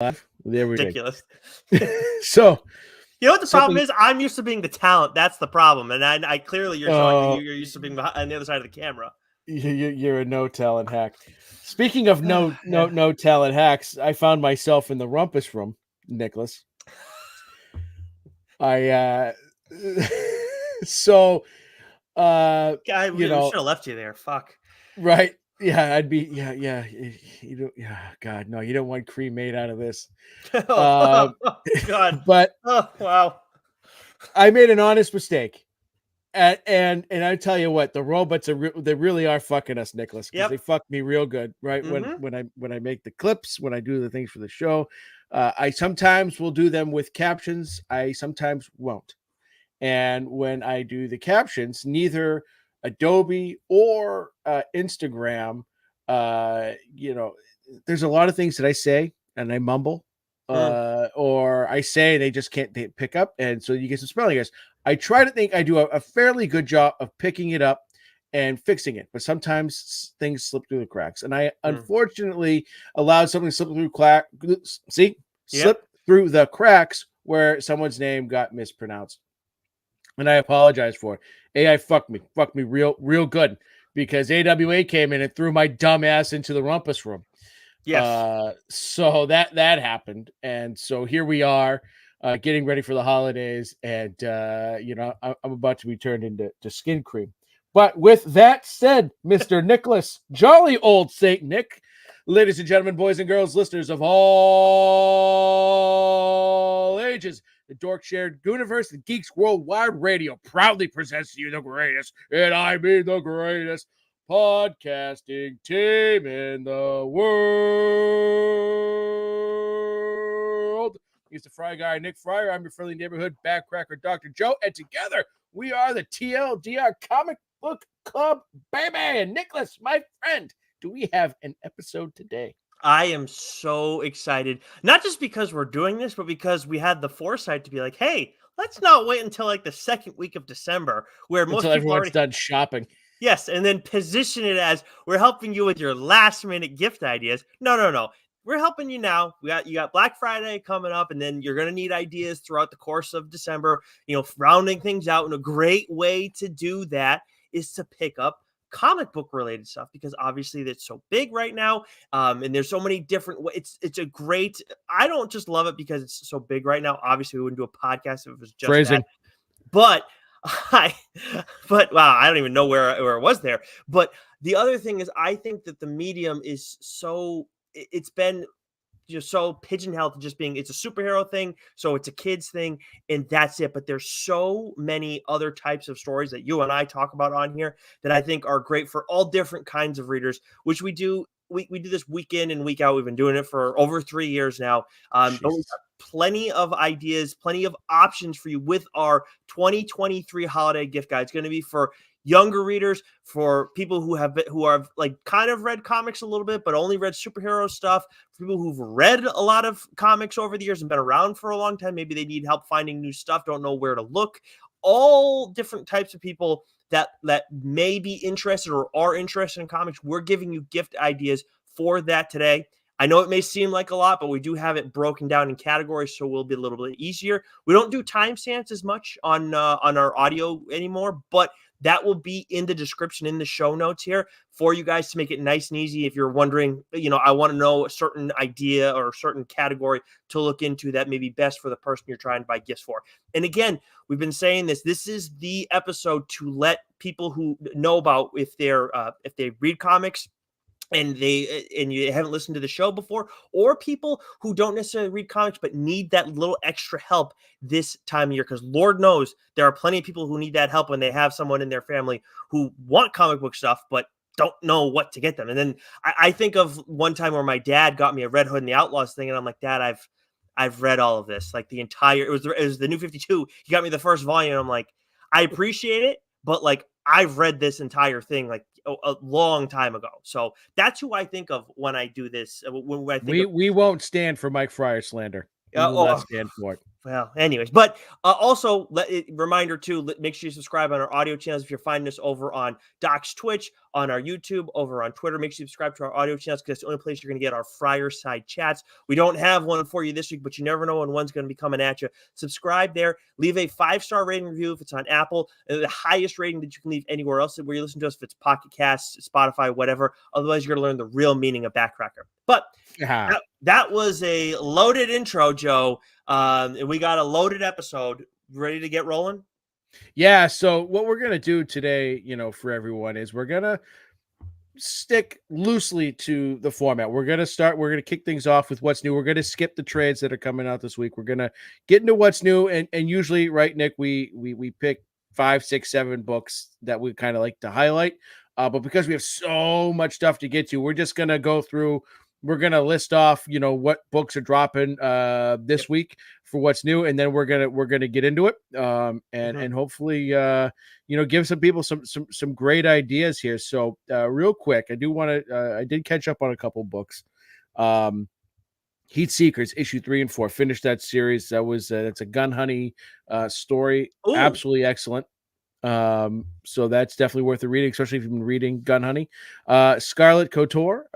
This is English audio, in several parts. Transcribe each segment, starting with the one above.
There we go. Ridiculous. So, you know what the problem is? I'm used to being the talent. That's the problem. And I clearly you're showing that you're used to being on the other side of the camera. You're a no talent hack. Speaking of no talent hacks, I found myself in the rumpus room, Nicholas. So God, we you know, should have left you there. Fuck. right? Yeah, I'd be you don't God, no, you don't want cream made out of this. Oh, God. But Oh, wow. I made an honest mistake. And I tell you what, the robots they really are fucking us, Nicholas, because they fuck me real good, right? Mm-hmm. When I make the clips, when I do the things for the show, I sometimes will do them with captions. I sometimes won't. And when I do the captions, neither Adobe or Instagram, there's a lot of things that I say and I mumble, or I say they just can't pick up, and so you get some spelling errors. I try to think I do a fairly good job of picking it up and fixing it, but sometimes things slip through the cracks, and I unfortunately allowed something to slip through slip through the cracks where someone's name got mispronounced. And I apologize for it. AI fucked me real good, because AWA came in and threw my dumb ass into the rumpus room. Yes. So that happened, and so here we are, getting ready for the holidays, and I'm about to be turned into skin cream. But with that said, Mr. Nicholas, jolly old Saint Nick, ladies and gentlemen, boys and girls, listeners of all ages, the Dork Shared Universe, the Geeks Worldwide Radio proudly presents to you the greatest, and I mean the greatest, podcasting team in the world. He's the Fry Guy, Nick Friar. I'm your friendly neighborhood backcracker, Dr. Joe, and together we are the TLDR Comic Book Club, baby. And Nicholas, my friend, do we have an episode today? I am so excited, not just because we're doing this, but because we had the foresight to be like, hey, let's not wait until like the second week of December where most Until people everyone's already done shopping. Yes, and then position it as we're helping you with your last minute gift ideas. No. We're helping you now. You got Black Friday coming up, and then you're gonna need ideas throughout the course of December, rounding things out. And a great way to do that is to pick up comic book related stuff, because obviously that's so big right now, and there's so many different ways. It's a great, I don't just love it because it's so big right now. Obviously we wouldn't do a podcast if it was just Phrasing. that, but wow, I don't even know where it was there. But the other thing is, I think that the medium is it's been just so pigeonholed to just being, it's a superhero thing, so it's a kids thing, and that's it. But there's so many other types of stories that you and I talk about on here that I think are great for all different kinds of readers, which we do. We do this week in and week out. We've been doing it for over 3 years now. But we've got plenty of ideas, plenty of options for you with our 2023 holiday gift guide. It's going to be for younger readers, for people who have like kind of read comics a little bit, but only read superhero stuff, for people who've read a lot of comics over the years and been around for a long time. Maybe they need help finding new stuff, don't know where to look. All different types of people that may be interested or are interested in comics. We're giving you gift ideas for that today. I know it may seem like a lot, but we do have it broken down in categories, so it will be a little bit easier. We don't do timestamps as much on our audio anymore, but that will be in the description, in the show notes here, for you guys to make it nice and easy. If you're wondering, I want to know a certain idea or a certain category to look into that may be best for the person you're trying to buy gifts for. And again, we've been saying this. This is the episode to let people who know about, if they read comics and you haven't listened to the show before, or people who don't necessarily read comics but need that little extra help this time of year, because Lord knows there are plenty of people who need that help when they have someone in their family who want comic book stuff but don't know what to get them. And then I think of one time where my dad got me a Red Hood and the Outlaws thing, and I'm like, Dad, I've read all of this, like the entire, it was the New 52. He got me the first volume, and I'm like, I appreciate it, but like I've read this entire thing like a long time ago. So that's who I think of when I do this. When I think we won't stand for Mike Friar slander. We will not stand for it. Well, anyways, but also reminder too, make sure you subscribe on our audio channels. If you're finding us over on Doc's Twitch, on our YouTube, over on Twitter, make sure you subscribe to our audio channels because it's the only place you're going to get our Friar side chats. We don't have one for you this week, but you never know when one's going to be coming at you. Subscribe there. Leave a 5-star rating review if it's on Apple. The highest rating that you can leave anywhere else where you listen to us, if it's Pocket Casts, Spotify, whatever. Otherwise, you're going to learn the real meaning of Backcracker. But that was a loaded intro, Joe. And we got a loaded episode. Ready to get rolling? Yeah. So what we're gonna do today, for everyone, is we're gonna stick loosely to the format. We're gonna kick things off with what's new. We're gonna skip the trades that are coming out this week. We're gonna get into what's new, and usually, right, Nick, we pick 5, 6, 7 books that we kind of like to highlight. But because we have so much stuff to get to, we're just gonna go through. We're gonna list off, what books are dropping this week for what's new, and then we're gonna get into it. And hopefully give some people some great ideas here. So real quick, I did catch up on a couple books. Heat Seekers issue 3 and 4, finished that series. That's a gun honey story. Ooh. Absolutely excellent. So that's definitely worth a reading, especially if you've been reading Gun Honey. Scarlet Couture,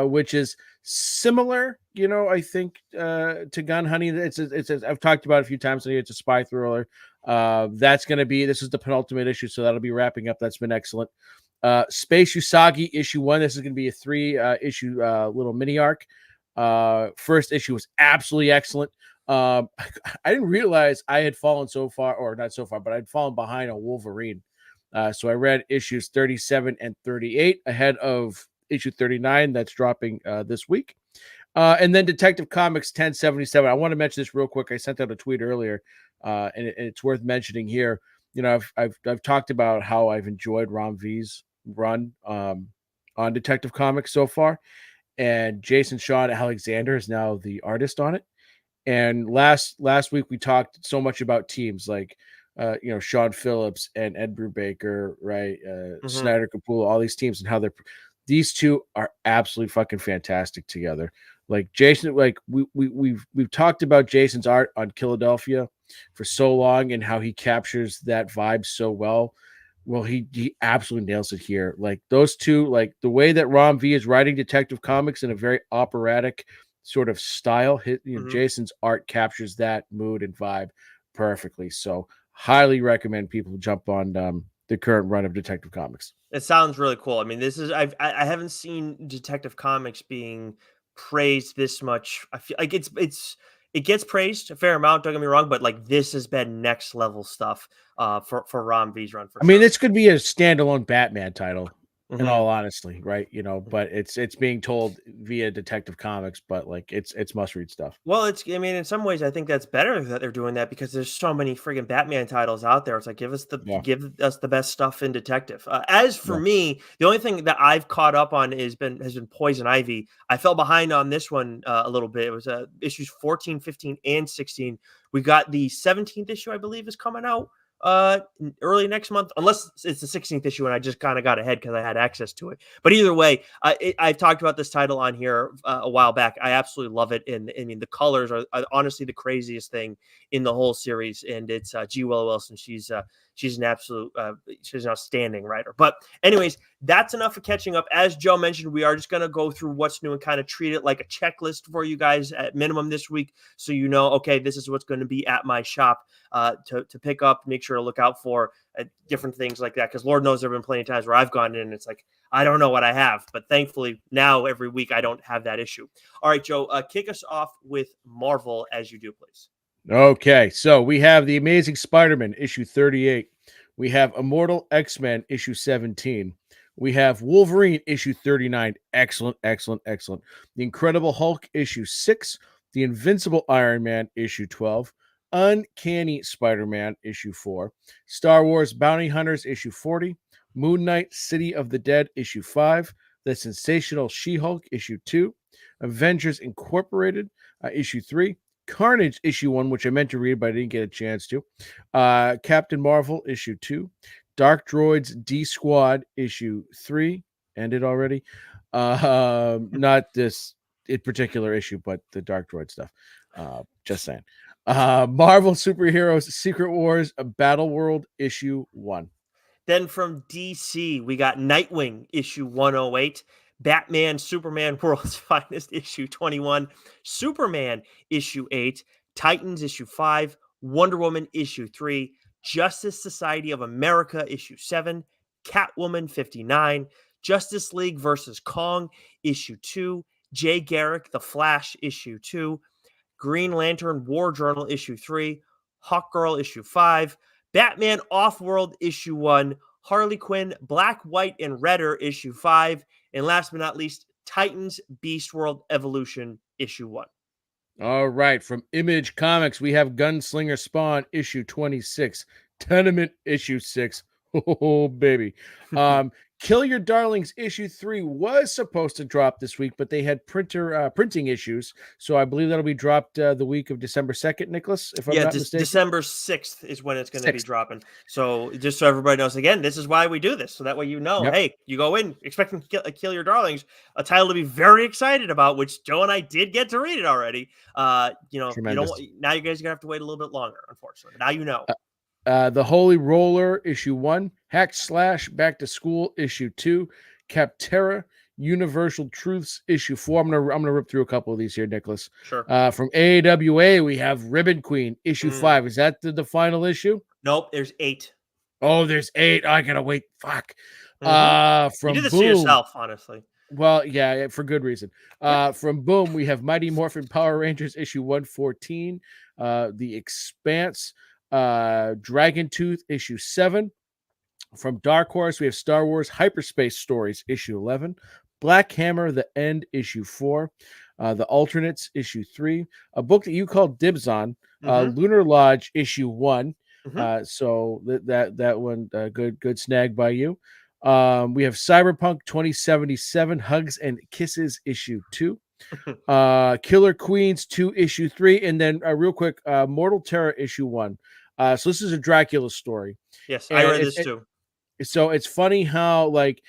which is similar, I think, to Gun Honey. It's I've talked about it a few times. It's a spy thriller. This is the penultimate issue, so that'll be wrapping up. That's been excellent. Space Usagi issue 1. This is going to be a 3 issue little mini arc. First issue was absolutely excellent. I didn't realize I had fallen so far, or not so far, but I'd fallen behind on Wolverine. So I read issues 37 and 38 ahead of issue 39 that's dropping this week. And then Detective Comics 1077. I want to mention this real quick. I sent out a tweet earlier, and it's worth mentioning here. I've talked about how I've enjoyed Ram V's run on Detective Comics so far, and Jason Shawn Alexander is now the artist on it. And last week we talked so much about teams like Sean Phillips and Ed Brubaker, right? Snyder Capullo, all these teams, and how these two are absolutely fucking fantastic together. Like Jason, like we've talked about Jason's art on Philadelphia for so long and how he captures that vibe so well. Well, he absolutely nails it here. Like those two, like the way that Ram V is writing Detective Comics in a very operatic sort of style, Jason's art captures that mood and vibe perfectly. So highly recommend people jump on the current run of Detective Comics. It sounds really cool. I mean, I haven't seen Detective Comics being praised this much. I feel like it gets praised a fair amount, don't get me wrong, but like this has been next level stuff for Ram V's run. I mean, this could be a standalone Batman title. In all honesty, right? But it's being told via Detective Comics, but like it's must read stuff. Well, I mean, in some ways, I think that's better that they're doing that because there's so many friggin' Batman titles out there. It's like give us the best stuff in Detective. As for me, the only thing that I've caught up on has been Poison Ivy. I fell behind on this one a little bit. It was issues 14, 15, and 16. We got the 17th issue, I believe, is coming out early next month, unless it's the 16th issue and I just kind of got ahead because I had access to it. But either way, I've talked about this title on here a while back. I absolutely love it, and I mean the colors are honestly the craziest thing in the whole series. And it's G. Willow Wilson. She's an absolute she's an outstanding writer. But anyways, that's enough for catching up. As Joe mentioned, we are just going to go through what's new and kind of treat it like a checklist for you guys at minimum this week, so okay, this is what's going to be at my shop to pick up. Make sure to look out for different things like that, because Lord knows there have been plenty of times where I've gone in and it's like I don't know what I have, but thankfully now every week I don't have that issue. All right, Joe, kick us off with Marvel as you do, please. Okay, so we have The Amazing Spider-Man issue 38. We have Immortal X-Men issue 17. We have Wolverine issue 39. Excellent, excellent, excellent. The Incredible Hulk issue 6. The Invincible Iron Man issue 12. Uncanny Spider-Man issue 4. Star Wars Bounty Hunters issue 40. Moon Knight City of the Dead issue 5. The Sensational She-Hulk issue 2. Avengers Incorporated issue 3. Carnage issue 1, which I meant to read, but I didn't get a chance to. Captain Marvel issue 2. Dark Droids D Squad issue 3. Ended already. Not this in particular issue, but the Dark Droid stuff. Just saying. Marvel Superheroes Secret Wars Battle World issue 1. Then from DC, we got Nightwing issue 108, Batman Superman World's Finest issue 21, Superman issue 8, Titans issue 5, Wonder Woman issue 3, Justice Society of America issue 7, Catwoman 59, Justice League versus Kong issue 2, Jay Garrick The Flash issue 2, Green Lantern War Journal issue 3, Hawkgirl issue 5, Batman Offworld issue 1, Harley Quinn Black, White, and Redder issue 5, and last but not least, Titans Beast World Evolution issue 1. All right. From Image Comics, we have Gunslinger Spawn issue 26, Tenement issue 6. Oh, baby. Kill Your Darlings issue 3 was supposed to drop this week, but they had printing issues. So I believe that'll be dropped the week of December 2nd, Nicholas, if I'm not mistaken. December 6th is when it's going to be dropping. So just so everybody knows, again, this is why we do this. So that way you know, hey, you go in expecting Kill Your Darlings, a title to be very excited about, which Joe and I did get to read it already. You know, Tremendous. now you guys are going to have to wait a little bit longer, unfortunately. Now you know. The Holy Roller issue 1, Hack Slash Back to School issue 2, Capterra Universal Truths issue 4. I'm gonna rip through a couple of these here, Nicholas. Sure. From AAWA, we have Ribbon Queen issue 5. Is that the final issue? Nope, there's 8. Oh, there's 8. I gotta wait. Fuck. Mm-hmm. From you did this Boom, to yourself, honestly. Well, yeah, for good reason. From Boom, we have Mighty Morphin Power Rangers issue 114, The Expanse, Dragon Tooth issue 7. From Dark Horse, we have Star Wars Hyperspace Stories issue 11, Black Hammer The End issue 4, The Alternates issue 3, a book that you called dibs on, Lunar Lodge issue 1. So that one, good snag by you. We have Cyberpunk 2077 Hugs and Kisses issue 2. Killer Queens 2 issue 3, and then real quick, Mortal Terror issue 1. So this is a Dracula story. Yes, I read this too. So it's funny how, like,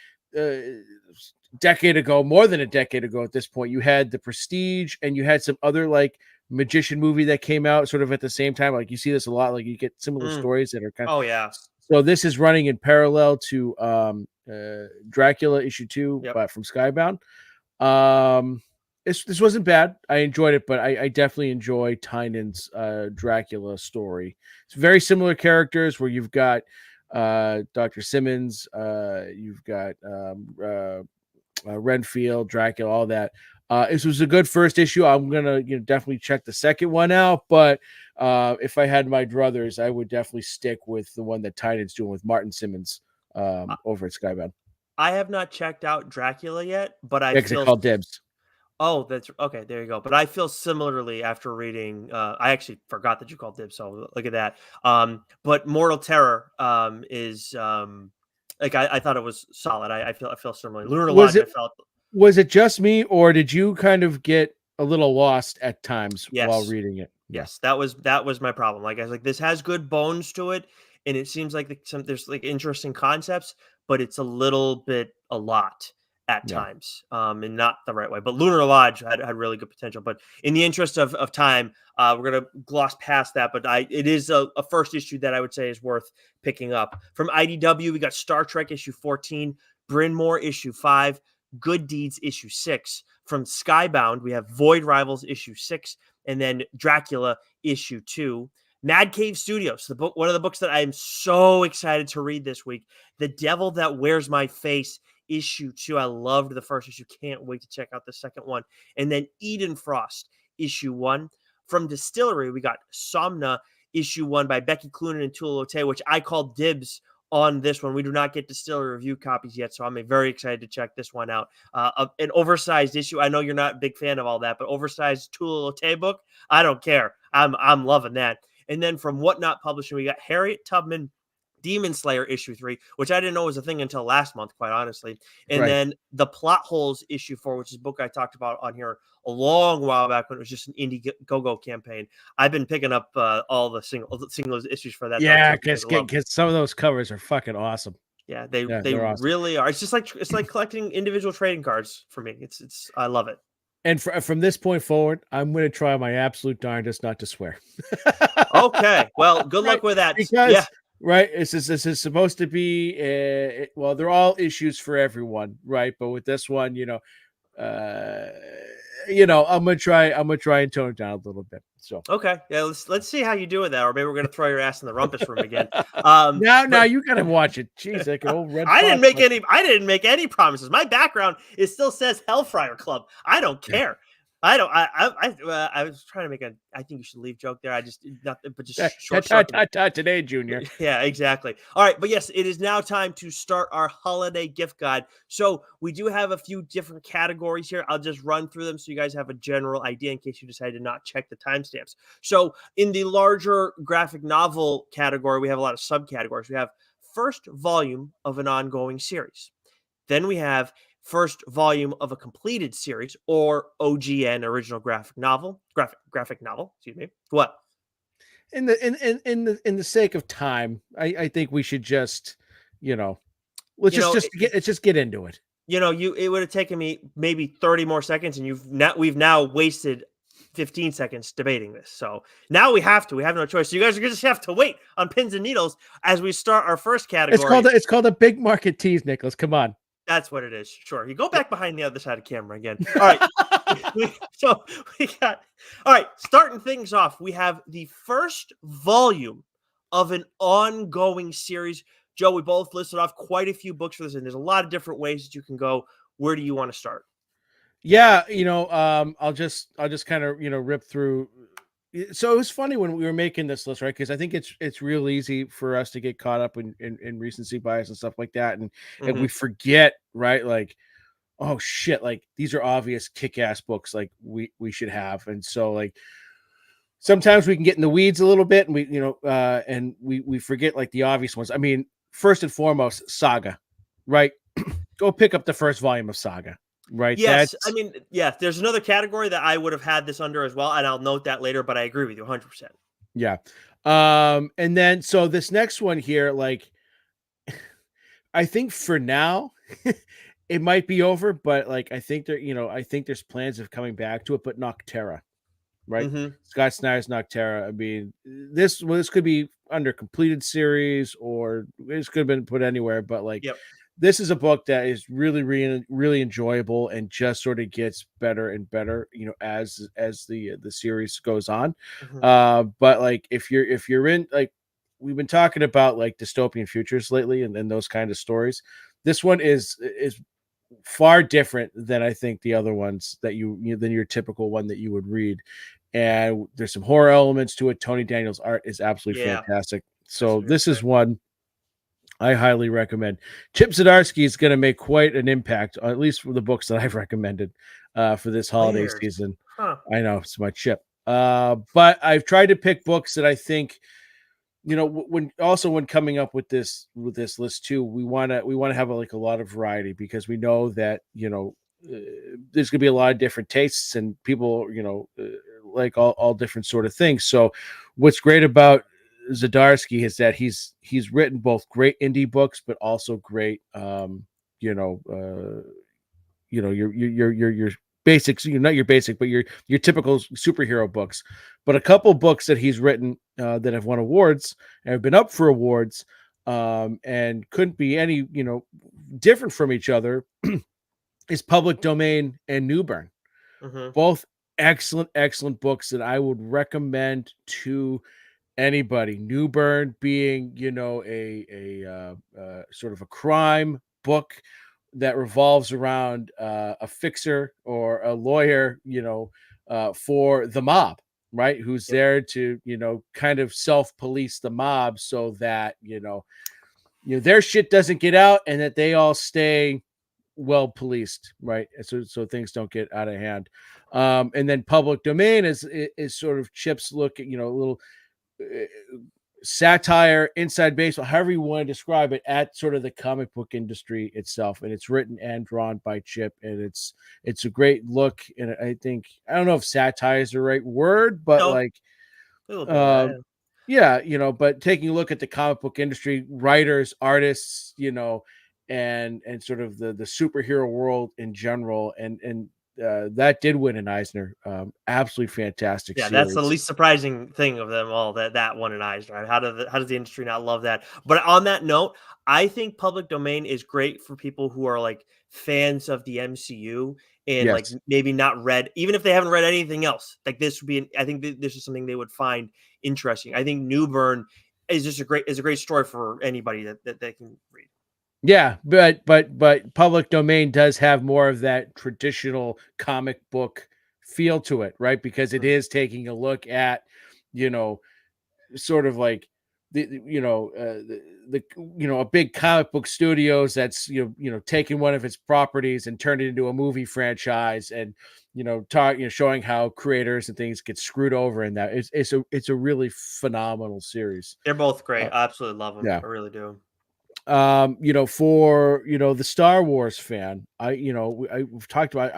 decade ago, more than a decade ago at this point, you had The Prestige and you had some other like magician movie that came out sort of at the same time. Like you see this a lot, like you get similar stories that are kind of, oh yeah. So this is running in parallel to Dracula issue 2, but from Skybound. This wasn't bad. I enjoyed it, but I definitely enjoy Tynan's Dracula story. It's very similar characters where you've got Dr. Simmons, you've got Renfield, Dracula, all that. This was a good first issue. I'm gonna definitely check the second one out, but if I had my druthers, I would definitely stick with the one that Tynan's doing with Martin Simmons over at Skybound. I have not checked out Dracula yet, but I feel called dibs. Oh, that's okay. There you go. But I feel similarly after reading. I actually forgot that you called dibs. So look at that. But Mortal Terror is like I thought it was solid. I feel similarly. Lunar Lodge. Was it just me, or did you kind of get a little lost at times while reading it? Yes, that was my problem. Like I was like, this has good bones to it, and it seems like there's like interesting concepts, but it's a little bit a lot at times, and not the right way. But Lunar Lodge had really good potential. But in the interest of time, we're gonna gloss past that. But it is a first issue that I would say is worth picking up. From IDW, we got Star Trek issue 14, Bryn Mawr issue 5, Good Deeds issue 6. From Skybound, we have Void Rivals issue 6, and then Dracula issue 2. Mad Cave Studios, the book, one of the books that I am so excited to read this week, The Devil That Wears My Face issue 2. I loved the first issue. Can't wait to check out the second one. And then Eden Frost issue 1. From Distillery, we got Somna issue 1 by Becky Cloonan and Tula Lotay, which I called dibs on this one. We do not get Distillery review copies yet, so I'm very excited to check this one out. An oversized issue. I know you're not a big fan of all that, but oversized Tula Lotay book, I don't care. I'm loving that. And then from Whatnot Publishing, we got Harriet Tubman Demon Slayer issue 3, which I didn't know was a thing until last month, quite honestly. And then The Plot Holes issue 4, which is a book I talked about on here a long while back when it was just an Indiegogo campaign. I've been picking up all the singles issues for that. Yeah, because some of those covers are fucking awesome. Yeah, they awesome. really are. It's just like it's like collecting individual trading cards for me. It's I love it. And from this point forward, I'm going to try my absolute darndest not to swear. Okay. Well, good Right, luck with that. Yeah. because right, this is supposed to be well, they're all issues for everyone, right? But with this one, uh, I'm gonna try and tone it down a little bit. So Okay. Yeah. Let's see how you do with that, or maybe we're gonna throw your ass in the rumpus room again. now But you gotta watch it. Jeez, like an old Red I didn't Fox. make any. I didn't make any promises. My background it still says Hellfire Club. I don't Yeah. care. I don't. I was trying to make a. I think you should leave joke there. I just nothing, but just short circuited. Today, Junior. Yeah, exactly. All right, but yes, it is now time to start our holiday gift guide. So we do have a few different categories here. I'll just run through them so you guys have a general idea in case you decide to not check the timestamps. So in the larger graphic novel category, we have a lot of subcategories. We have first volume of an ongoing series. Then we have first volume of a completed series or OGN, original graphic novel, excuse me. What? In the sake of time, I think we should just, you know, let's You know, let's just get into it. you it would have taken me maybe 30 more seconds and we've now wasted 15 seconds debating this. So now we have no choice. So you guys are just have to wait on pins and needles as we start our first category. It's called a big market tease, Nicholas. Come on. That's what it is. Sure. You go back behind the other side of camera again. All right. So we got all right, starting things off, we have the first volume of an ongoing series. Joe, we both listed off quite a few books for this, and there's a lot of different ways that you can go. Where do you want to start? Yeah, I'll just kind of rip through. So it was funny when we were making this list, right? Because I think it's real easy for us to get caught up in recency bias and stuff like that, and we Hmm. forget, right? Like, oh shit, like these are obvious kick-ass books, like we should have, and so like sometimes we can get in the weeds a little bit, and we forget like the obvious ones. I mean, first and foremost, Saga, right? Go pick up the first volume of Saga, right? Yes, I That's mean, yeah. There's another category that I would have had this under as well, and I'll note that later. But I agree with you 100%. yeah. And then so this next one here, like I think for now it might be over, but like I think there's plans of coming back to it, but Noctera, right? Hmm. Scott Snyder's Noctera. I mean, this could be under completed series or this could have been put anywhere, but like Yep. this is a book that is really, really, really enjoyable and just sort of gets better and better, as the series goes on. Hmm. But like if you're in like we've been talking about like dystopian futures lately and those kind of stories. This one is far different than I think the other ones that than your typical one that you would read. And there's some horror elements to it. Tony Daniel's art is absolutely Yeah, fantastic. that's So what I was this gonna is say. one I highly recommend. Chip Zdarsky is going to make quite an impact, at least for the books that I've recommended for this holiday Weird, season. huh? I know it's my Chip, but I've tried to pick books that I think when coming up with this list too, we want to have like a lot of variety because we know that there's going to be a lot of different tastes and people like all different sort of things. So what's great about Zdarsky is that he's written both great indie books but also great you know uh your basics, not your basic but your typical superhero books, but a couple books that he's written that have won awards and have been up for awards and couldn't be any different from each other is Public Domain and Newburn. Hmm. Both excellent books that I would recommend to anybody. Newburn being, a sort of a crime book that revolves around a fixer or a lawyer, for the mob, right? Who's Yep. there to, kind of self-police the mob so that, their shit doesn't get out and that they all stay well policed, right? And so things don't get out of hand. And then Public Domain is sort of Chip's look at, a little uh, satire, inside baseball, however you want to describe it, at sort of the comic book industry itself. And it's written and drawn by Chip, and it's a great look. And I don't know if satire is the right word, but No, like, a little bit of that. um, yeah, but taking a look at the comic book industry, writers, artists, and sort of the superhero world in general, and that did win an Eisner. Absolutely fantastic Yeah, that's the series. least surprising thing of them all, that one and Eisner. Right? How does the industry not love that? But on that note, I think public domain is great for people who are like fans of the MCU and like Yes. maybe not read, even if they haven't read anything else. Like this would be, I think this is something they would find interesting. I think Newburn is just a great story for anybody that they can read. Yeah, but public domain does have more of that traditional comic book feel to it, right? Because it Mhm. is taking a look at, you know, sort of like the a big comic book studios that's taking one of its properties and turned it into a movie franchise, and showing how creators and things get screwed over in that. It's a really phenomenal series. They're both great. Uh, I absolutely love them. yeah. I really do. For the Star Wars fan, we've talked about.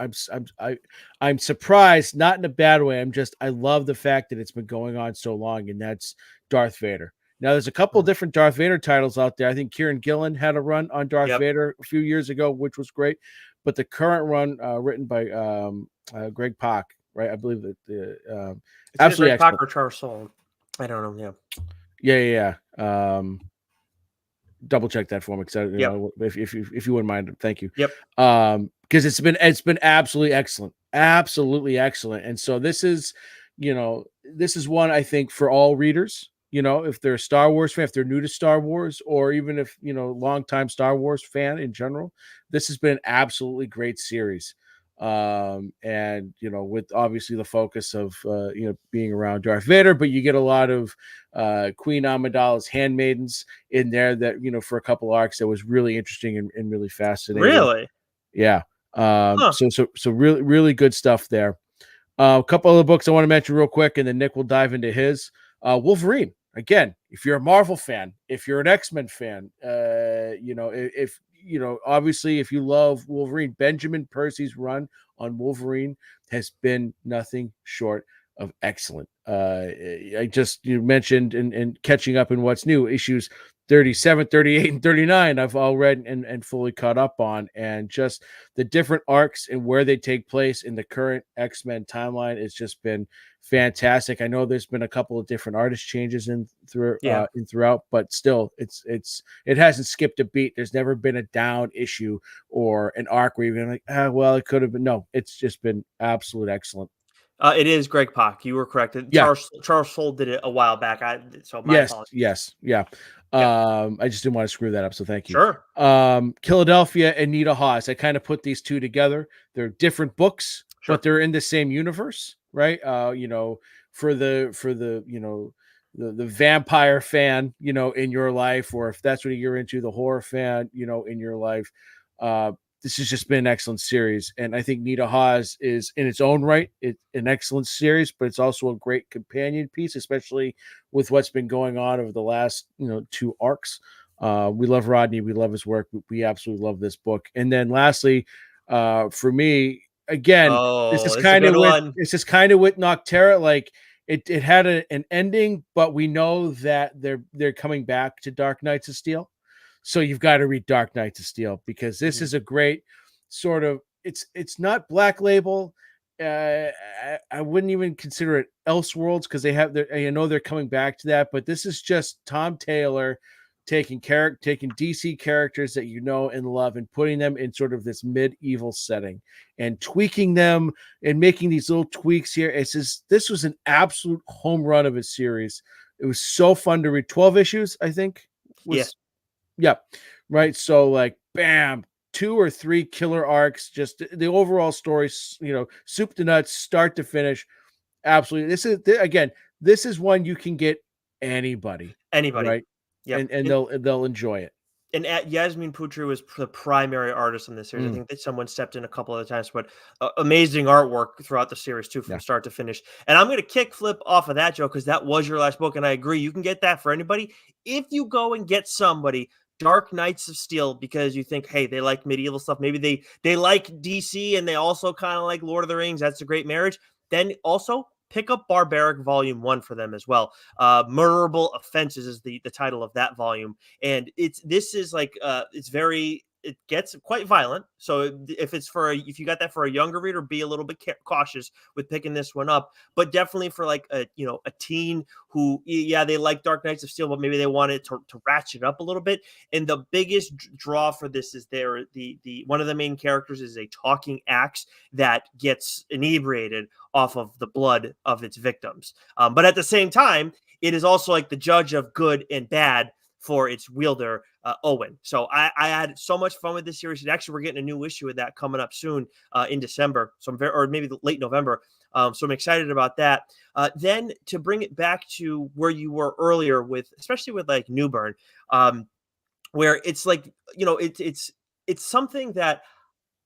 I'm surprised, not in a bad way. I love the fact that it's been going on so long, and that's Darth Vader. Now, there's a couple of Mhm. different Darth Vader titles out there. I think Kieran Gillen had a run on Darth Yep. Vader a few years ago, which was great. But the current run, written by Greg Pak, right? I believe that the It's either absolutely Greg Pak excellent. or Charles Soule. I don't know. Yeah. Yeah. Double check that for me, because Yep. if you wouldn't mind, thank you. Yep. Because it's been absolutely excellent. And so this is one, I think, for all readers. If they're a Star Wars fan, if they're new to Star Wars, or even if longtime Star Wars fan in general, this has been an absolutely great series. And with obviously the focus of being around Darth Vader, but you get a lot of Queen Amidala's handmaidens in there, that for a couple arcs that was really interesting and really fascinating. Really? Yeah. Huh. So really, really good stuff there. A couple other books I want to mention real quick, and then Nick will dive into his. Wolverine. Again, if you're a Marvel fan, if you're an X-Men fan, if obviously, if you love Wolverine, Benjamin Percy's run on Wolverine has been nothing short of excellent. You mentioned and catching up in what's new, issues 37, 38, and 39 I've all read and fully caught up on, and just the different arcs and where they take place in the current X-Men timeline. It's just been fantastic. I know there's been a couple of different artist changes Yeah. throughout, but still it hasn't skipped a beat. There's never been a down issue or an arc where you're gonna like, well, it could have been. No, it's just been absolute excellent. It is Greg Pak. You were correct. Yeah. Charles Soule did it a while back. So my Yes, apologies. yes, yeah. Yeah. I just didn't want to screw that up, so thank you. Sure. Philadelphia and Nita Haas. I kind of put these two together. They're different books, but Sure. they're in the same universe, right? For the the vampire fan, in your life, or if that's what you're into, the horror fan, in your life. Uh, this has just been an excellent series, and I think Nita Haas is, in its own right, an excellent series, but it's also a great companion piece, especially with what's been going on over the last two arcs. We love Rodney, we love his work, we absolutely love this book. And then lastly, for me, again, this Oh, is it's a kind good of with one. Nocterra. Like it had an ending, but we know that they're coming back to Dark Knights of Steel. So you've got to read Dark Knights of Steel, because this Mhm. is a great sort of, it's not Black Label. I wouldn't even consider it Elseworlds, because I know they're coming back to that, but this is just Tom Taylor taking DC characters that you know and love, and putting them in sort of this medieval setting and tweaking them and making these little tweaks here. This was an absolute home run of a series. It was so fun to read. 12 issues, I think, Yeah. was. Yeah. Right. So, like, bam, 2 or 3 killer arcs, just the overall story, soup to nuts, start to finish. Absolutely. This is one you can get anybody, Anybody. right? Yep. And they'll enjoy it. And Yasmin Putri was the primary artist in this series. I Mm, think that someone stepped in a couple of times, but amazing artwork throughout the series too, from yeah. start to finish. And I'm going to kick flip off of that, Joe, because that was your last book, and I agree. You can get that for anybody if you go and get somebody Dark Knights of Steel because you think, hey, they like medieval stuff. Maybe they like DC and they also kind of like Lord of the Rings. That's a great marriage. Then also pick up Barbaric Volume 1 for them as well. Murderable Offenses is the title of that volume, and it's very it gets quite violent. So if you got that for a younger reader, be a little bit cautious with picking this one up. But definitely for like a teen who, yeah, they like Dark Knights of Steel, but maybe they wanted to ratchet up a little bit. And the biggest draw for this is the one of the main characters is a talking axe that gets inebriated off of the blood of its victims. But at the same time, it is also like the judge of good and bad for its wielder, Owen. So I had so much fun with this series. And actually, we're getting a new issue of that coming up soon in December. So or maybe late November. So I'm excited about that. Then to bring it back to where you were earlier with, especially with like Newburn, where it's like, it's something that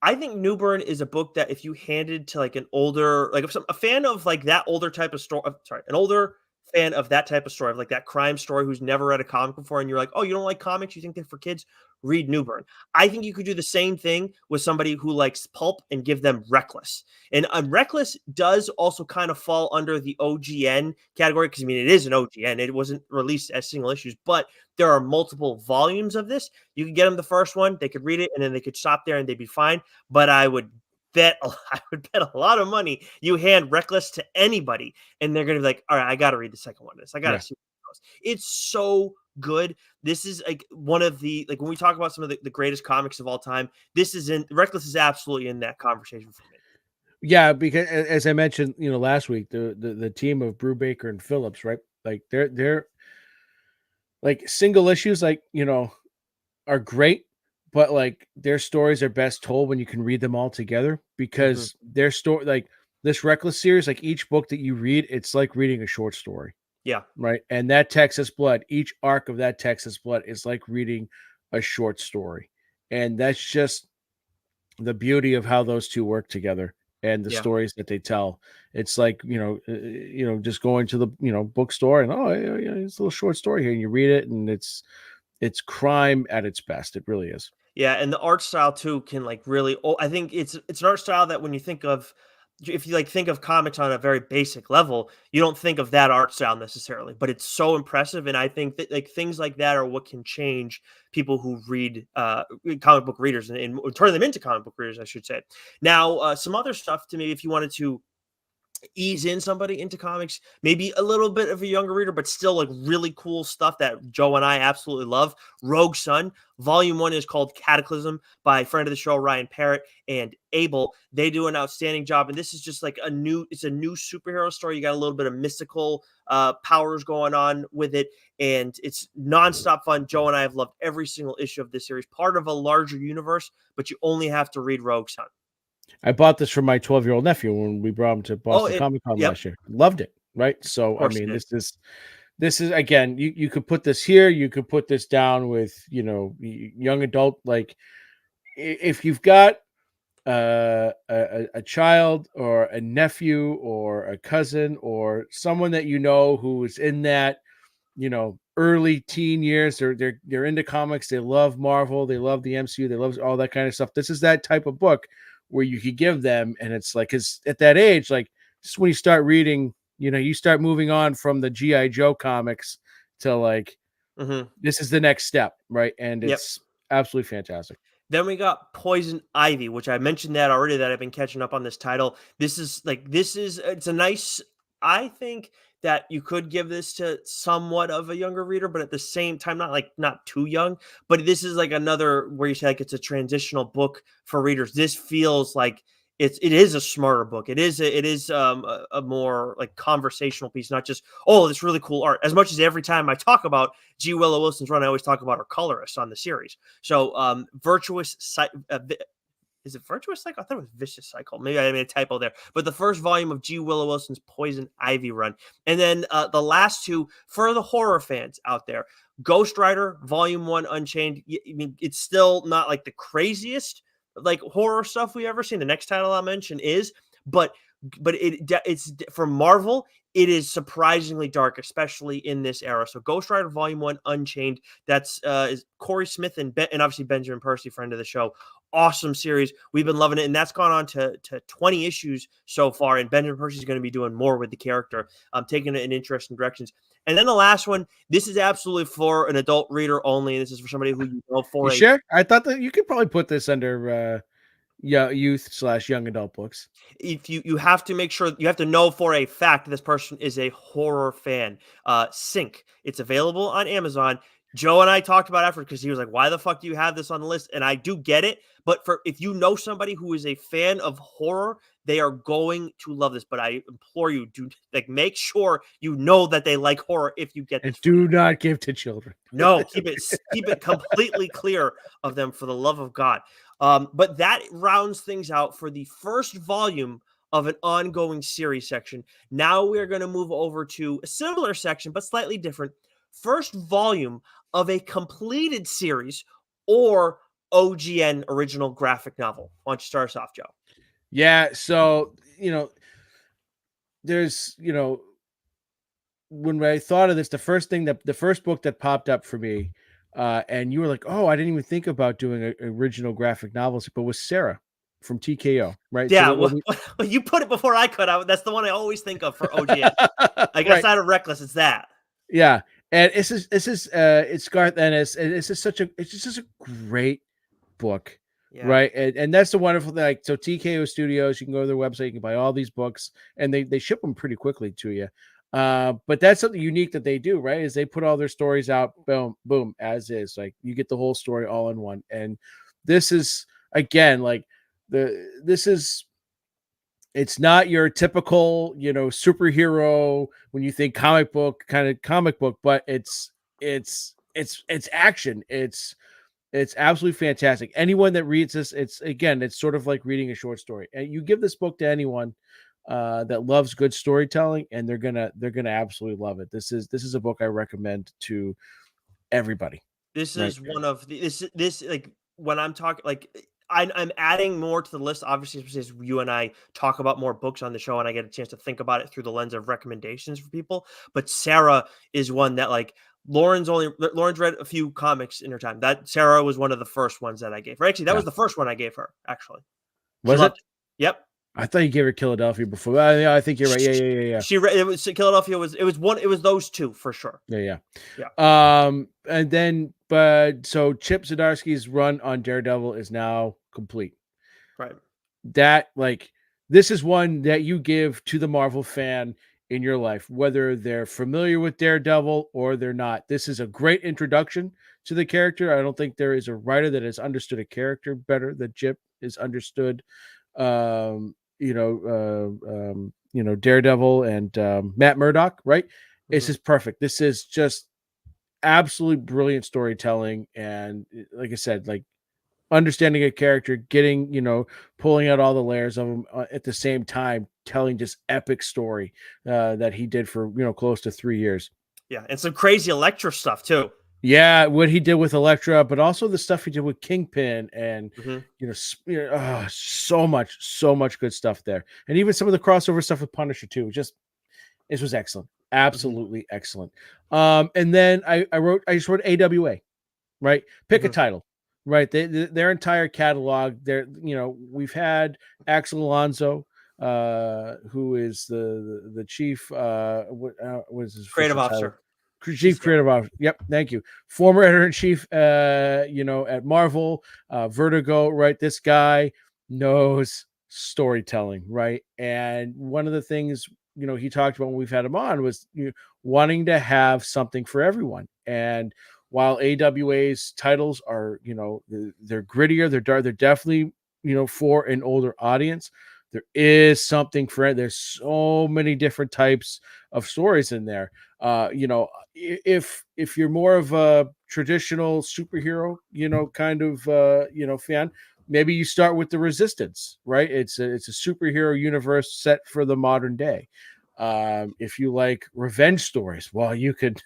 I think Newburn is a book that if you handed to like an older, like a fan of like that older type of story, sorry, an older fan of that type of story, of like that crime story who's never read a comic before, and you're like, oh, you don't like comics? You think they're for kids? Read Newburn. I think you could do the same thing with somebody who likes pulp and give them Reckless. And Reckless does also kind of fall under the OGN category because, I mean, it is an OGN. It wasn't released as single issues, but there are multiple volumes of this. You could get them the first one, they could read it, and then they could stop there and they'd be fine. But I would bet a lot of money you hand Reckless to anybody, and they're going to be like, all right, I got to read the second one of this. I got to see what it goes. It's so good. This is like one of the, like when we talk about some of the greatest comics of all time, Reckless is absolutely in that conversation for me. Yeah, because as I mentioned, last week, the team of Brubaker and Phillips, right? Like they're like single issues, like are great, but like their stories are best told when you can read them all together because their story, like this Reckless series, like each book that you read, it's like reading a short story. Yeah. Right. And that Texas Blood, each arc of that Texas Blood is like reading a short story. And that's just the beauty of how those two work together and the stories that they tell. It's like, just going to the, bookstore and, it's a little short story here and you read it and it's crime at its best. It really is. Yeah, and the art style too can like really. Oh, I think it's an art style that when you think of, if you like think of comics on a very basic level, you don't think of that art style necessarily, but it's so impressive. And I think that like things like that are what can change people who read comic book readers and turn them into comic book readers, I should say. Now, some other stuff to me, if you wanted to ease in somebody into comics, maybe a little bit of a younger reader, but still like really cool stuff that Joe and I absolutely love. Rogue Sun, volume 1 is called Cataclysm by friend of the show, Ryan Parrott and Abel. They do an outstanding job. And this is just like it's a new superhero story. You got a little bit of mystical powers going on with it. And it's nonstop fun. Joe and I have loved every single issue of this series, part of a larger universe, but you only have is Rogue Sun. I bought this for my 12-year-old nephew when we brought him to Boston Comic Con last year. Loved it. Right. So, I mean, this is again, you could put this here. You could put this down with, young adult. Like if you've got a child or a nephew or a cousin or someone that, who is in that, early teen years, they're into comics. They love Marvel. They love the MCU. They love all that kind of stuff. This is that type of book where you could give them, and it's like, because at that age, like just when you start reading, you start moving on from the G.I. Joe comics to like, this is the next step, right? And it's absolutely fantastic. Then we got Poison Ivy, which I mentioned that already, that I've been catching up on this title. It's a nice, I think that you could give this to somewhat of a younger reader, but at the same time, not too young. But this is like another where you say like it's a transitional book for readers. This feels like it is a smarter book. It is a more like conversational piece, not just, oh, this really cool art. As much as every time I talk about G. Willow Wilson's run, I always talk about her colorist on the series. So is it Virtuous Cycle? I thought it was Vicious Cycle. Maybe I made a typo there. But the first volume of G. Willow Wilson's Poison Ivy run. And then the last two, for the horror fans out there, Ghost Rider, Volume 1 Unchained. I mean, it's still not like the craziest like horror stuff we ever seen. The next title I'll mention is, but it's for Marvel. it is surprisingly dark, especially in this era. So Ghost Rider Volume 1 Unchained, that's is Corey Smith and obviously Benjamin Percy, friend of the show. Awesome series. We've been loving it. And that's gone on to 20 issues so far. And Benjamin Percy is going to be doing more with the character, taking it in interesting directions. And then the last one, this is absolutely for an adult reader only. This is for somebody who you know You for a sure? I thought that you could probably put this under youth/young adult books. if you have to make sure you have to know for a fact this person is a horror fan. Sync. It's available on Amazon. Joe and I talked about it after because he was like, "Why the fuck do you have this on the list?" And I do get it, but for if you know somebody who is a fan of horror, they are going to love this. But I implore you, do like make sure you know that they like horror if you get And this. do not give to children. No, keep it completely clear of them for the love of God. But that rounds things out for the first volume of an ongoing series section. Now we are going to move over to a similar section, but slightly different. First volume of a completed series or OGN original graphic novel. Why don't you start us off, Joe? Yeah. So, there's, when I thought of this, the first book that popped up for me, and you were like, "Oh, I didn't even think about doing an original graphic novels," but was Sarah from TKO, right? So Yeah, what well, we, you put it before I could. That's the one I always think of for OGN. I guess right? out of Reckless, it's that. Yeah, and this is it's Garth Ennis, and it's just a great book, Yeah. right? And that's the wonderful thing. Like, so TKO Studios, you can go to their website, you can buy all these books, and they ship them pretty quickly to you. But that's something unique that they do, right? Is they put all their stories out, boom, boom, as is. Like, you get the whole story all in one. And this is again like this is it's not your typical, superhero when you think comic book kind of comic book, but it's action. It's absolutely fantastic. Anyone that reads this, it's sort of like reading a short story. And you give this book to anyone that loves good storytelling, and they're gonna absolutely love it. This is a book I recommend to everybody. This Right? is one of the this like when I'm talking like I'm adding more to the list, obviously, because you and I talk about more books on the show, and I get a chance to think about it through the lens of recommendations for people. But Sarah is one that like Lauren's read a few comics in her time. That Sarah was one of the first ones that I gave her. Actually, that Yeah. was the first one I gave her. Actually, she Was it? loved it. Yep. I thought you gave her Philadelphia before. Yeah, I think you're right. Yeah. She read it was Philadelphia was it was those two for sure. Yeah. Yeah. And then, but so Chip Zdarsky's run on Daredevil is now complete. Right. That, like, this is one that you give to the Marvel fan in your life, whether they're familiar with Daredevil or they're not. This is a great introduction to the character. I don't think there is a writer that has understood a character better than Chip is understood. Daredevil and Matt Murdock, right? This is perfect. This is just absolutely brilliant storytelling, and like I said, like, understanding a character, getting, pulling out all the layers of him at the same time, telling just epic story that he did for, close to 3 years. Yeah, and some crazy Electra stuff too. Yeah, what he did with Elektra, but also the stuff he did with Kingpin, and Mhm. so much good stuff there, and even some of the crossover stuff with Punisher too. This was excellent, absolutely excellent. And then I just wrote AWA, right? Pick a title, right? Their entire catalog. We've had Axel Alonso, who is the chief. What is his Creative official title? officer. Chief creative officer. Yep, thank you. Former editor in chief, at Marvel, Vertigo. Right, this guy knows storytelling, right? And one of the things he talked about when we've had him on was wanting to have something for everyone. And while AWA's titles are, they're grittier, they're dark, they're definitely for an older audience. There is something for it. There's so many different types of stories in there. If you're more of a traditional superhero, kind of fan, maybe you start with the Resistance, right? It's a superhero universe set for the modern day. If you like revenge stories, well, you could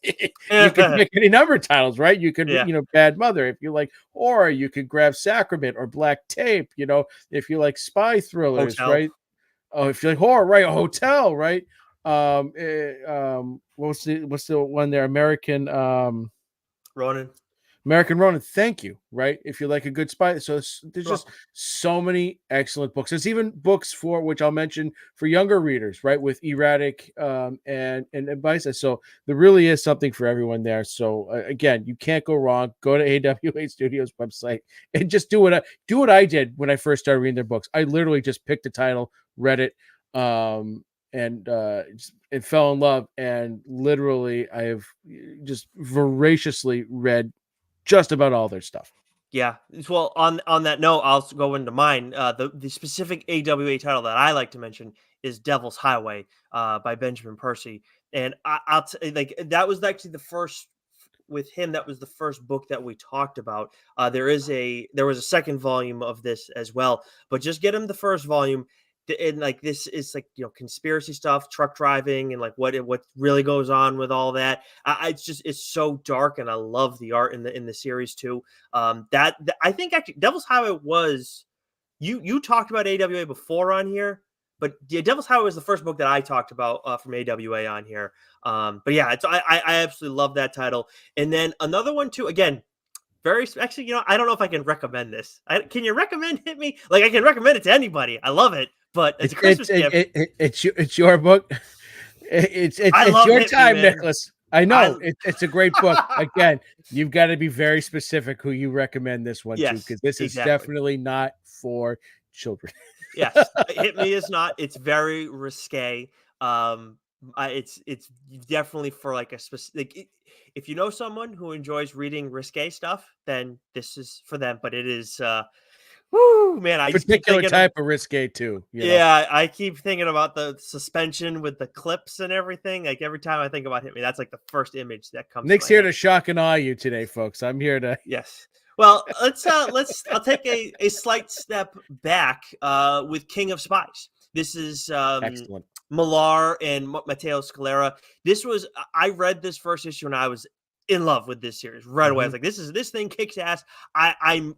you could pick any number of titles, right? You could, Yeah. Bad Mother. If you like horror, you could grab Sacrament or Black Tape. If you like spy thrillers, Hotel. right? Oh, if you like horror, right? A Hotel, right? What's the one there? Ronan. American Ronin, thank you. Right, if you like a good spy, so there's Well, just so many excellent books. There's even books for which I'll mention for younger readers, right, with erratic and advice. So there really is something for everyone there. So again, you can't go wrong. Go to AWA Studios website and just do what I did when I first started reading their books. I literally just picked the title, read it, and fell in love. And literally, I have just voraciously read just about all their stuff. yeah. Well, on that note, I'll go into mine. The specific AWA title that I like to mention is Devil's Highway by Benjamin Percy, and like that was actually the first with him. That was the first book that we talked about. There was a second volume of this as well, but just get him the first volume. And like this is like conspiracy stuff, truck driving, and like what really goes on with all that. It's so dark, and I love the art in the series too. I think actually Devil's Highway was you talked about AWA before on here, but yeah, Devil's Highway was the first book that I talked about from AWA on here. But yeah, I absolutely love that title. And then another one too. Again, very actually, I don't know if I can recommend this. Can you recommend it me? Like I can recommend it to anybody. I love it, but it's a Christmas gift. It's your book. I It's love your Hit Me, time, man. Nicholas. I I know it's a great book. Again, you've got to be very specific who you recommend this one to, yes, because this is exactly. definitely not for children. Yes, Hit Me is not. It's very risque. It's definitely for like a specific. If you know someone who enjoys reading risque stuff, then this is for them. But it is, whoo, man! I just keep Particular thinking of. type of risque too. Yeah, I keep thinking about the suspension with the clips and everything. Like every time I think about Hit Me, that's like the first image that comes to Nick's my here head. to shock and awe you today, folks. I'm here to. Yes. Well, I'll take a slight step back with King of Spies. This is Excellent. Millar and Matteo Scalera. I read this first issue and I was in love with this series right away. I Mm-hmm. was like, this thing kicks ass. I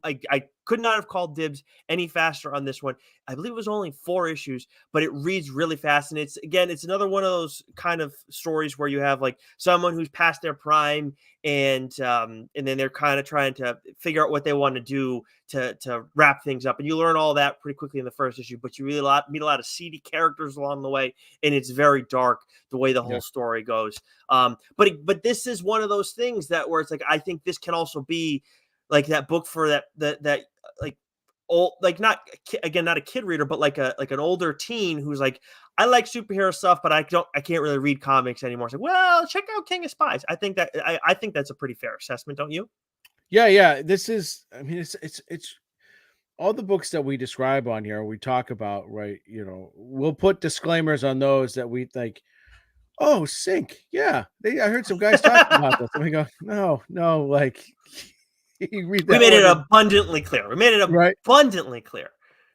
could not have called dibs any faster on this one. I believe it was only 4 issues, but it reads really fast. And it's another one of those kind of stories where you have like someone who's past their prime and then they're kind of trying to figure out what they want to do to wrap things up. And you learn all that pretty quickly in the first issue, but you really meet a lot of seedy characters along the way, and it's very dark the way the Yeah. whole story goes. But this is one of those things that where it's like I think this can also be like that book for that like old, like not a kid reader, but like an older teen who's like, I like superhero stuff, but I can't really read comics anymore. It's like, well, check out King of Spies. I think that's a pretty fair assessment, don't you? Yeah. This is. I mean, it's all the books that we describe on here. We talk about, right. We'll put disclaimers on those that we think. Oh, Sync. Yeah, I heard some guys talking about this. And we go, no, like you read We that made it one, and, abundantly clear. We made it right? abundantly clear.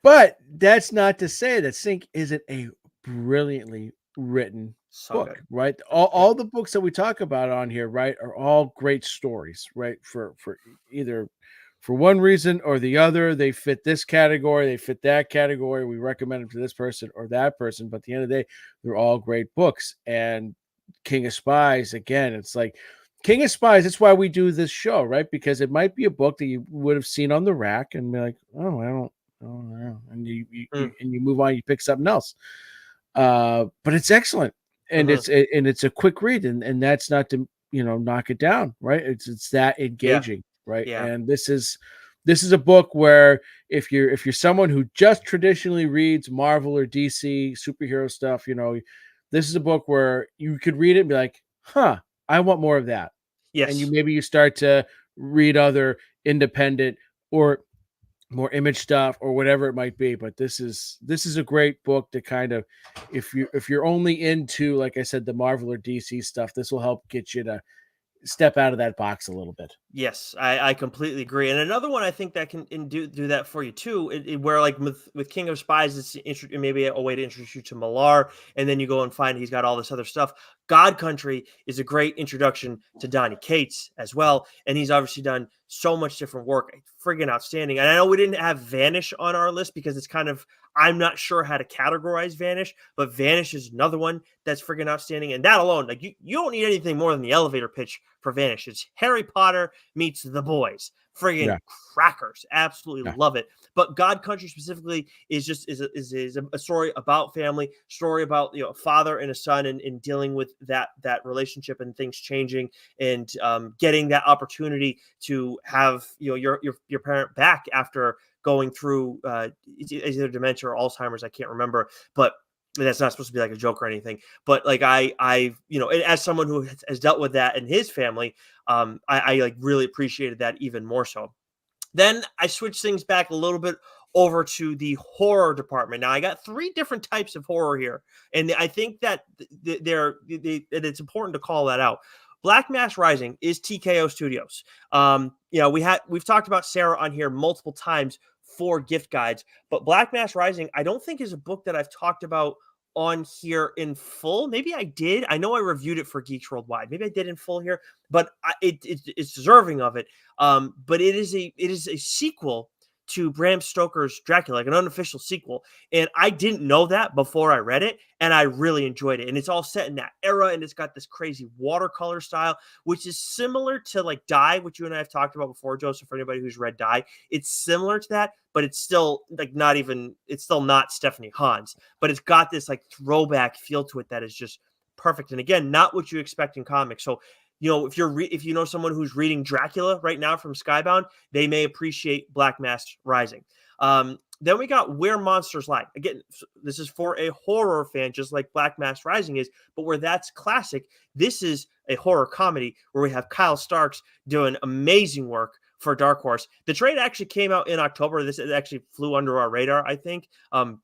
But that's not to say that Sync isn't a brilliantly written So book, good. right? All, Yep. all the books that we talk about on here, right, are all great stories, right? For either for one reason or the other, they fit this category, they fit that category. We recommend them to this person or that person, but at the end of the day, they're all great books. And King of Spies, again, it's like King of Spies. That's why we do this show, right? Because it might be a book that you would have seen on the rack and be like, oh, I don't. Oh, no. And you move on, you pick something else. But it's excellent, and Mm-hmm. it's a quick read, and that's not to knock it down, right? It's that Yeah. engaging, right? Yeah. And this is a book where if you're someone who just traditionally reads Marvel or DC superhero stuff, this is a book where you could read it and be like, huh, I want more of that. And Yes. you start to read other independent or more image stuff or whatever it might be. But this is a great book to kind of, if you're only into, like I said, the Marvel or DC stuff, this will help get you to step out of that box a little bit. Yes, I completely agree. And another one I think that can do that for you too, where like with King of Spies, it's maybe a way to introduce you to Malar, and then you go and find he's got all this other stuff. God Country is a great introduction to Donny Cates as well. And he's obviously done so much different work. Friggin' outstanding. And I know we didn't have Vanish on our list because it's kind of, I'm not sure how to categorize Vanish, but Vanish is another one that's friggin' outstanding. And that alone, like you don't need anything more than the elevator pitch for Vanish. It's Harry Potter meets the boys. Friggin' Yeah. crackers. Absolutely Yeah. love it. But God Country specifically is just is a story about family, story about a father and a son, and dealing with that relationship and things changing, and getting that opportunity to have your parent back after going through either dementia or Alzheimer's. I can't remember, but that's not supposed to be like a joke or anything. But like I as someone who has dealt with that in his family, I like really appreciated that even more so. Then I switched things back a little bit over to the horror department. Now I got 3 different types of horror here, and I think that it's important to call that out. Black Mass Rising is TKO Studios. We've talked about Sarah on here multiple times for gift guides, but Black Mass Rising I don't think is a book that I've talked about on here in full. Maybe I did. I know I reviewed it for Geeks Worldwide. Maybe I did in full here, but it's deserving of it. But it is a sequel to Bram Stoker's Dracula, like an unofficial sequel. And I didn't know that before I read it, and I really enjoyed it. And it's all set in that era, and it's got this crazy watercolor style, which is similar to like Die, which you and I have talked about before, Joseph, for anybody who's read Die. It's similar to that, but it's still like it's still not Stephanie Hans, but it's got this like throwback feel to it that is just perfect. And again, not what you expect in comics. So if you know someone who's reading Dracula right now from Skybound, they may appreciate Black Mass Rising. Then we got Where Monsters Lie. Again, this is for a horror fan, just like Black Mass Rising is, but where that's classic, this is a horror comedy where we have Kyle Starks doing amazing work for Dark Horse. The trade actually came out in October. This actually flew under our radar, I think. But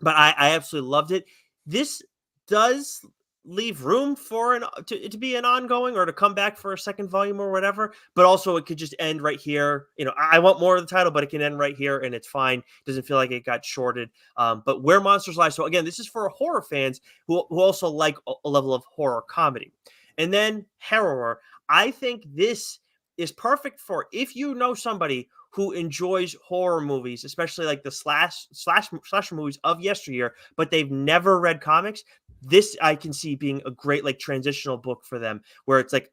I absolutely loved it. This does leave room for it to be an ongoing or to come back for a second volume or whatever, but also it could just end right here. I want more of the title, but it can end right here and it's fine. Doesn't feel like it got shorted. But Where Monsters Lie. So again, this is for horror fans who also like a level of horror comedy. And then Harrower. I think this is perfect for if you know somebody who enjoys horror movies, especially like the slasher movies of yesteryear, but they've never read comics. This I can see being a great like transitional book for them, where it's like,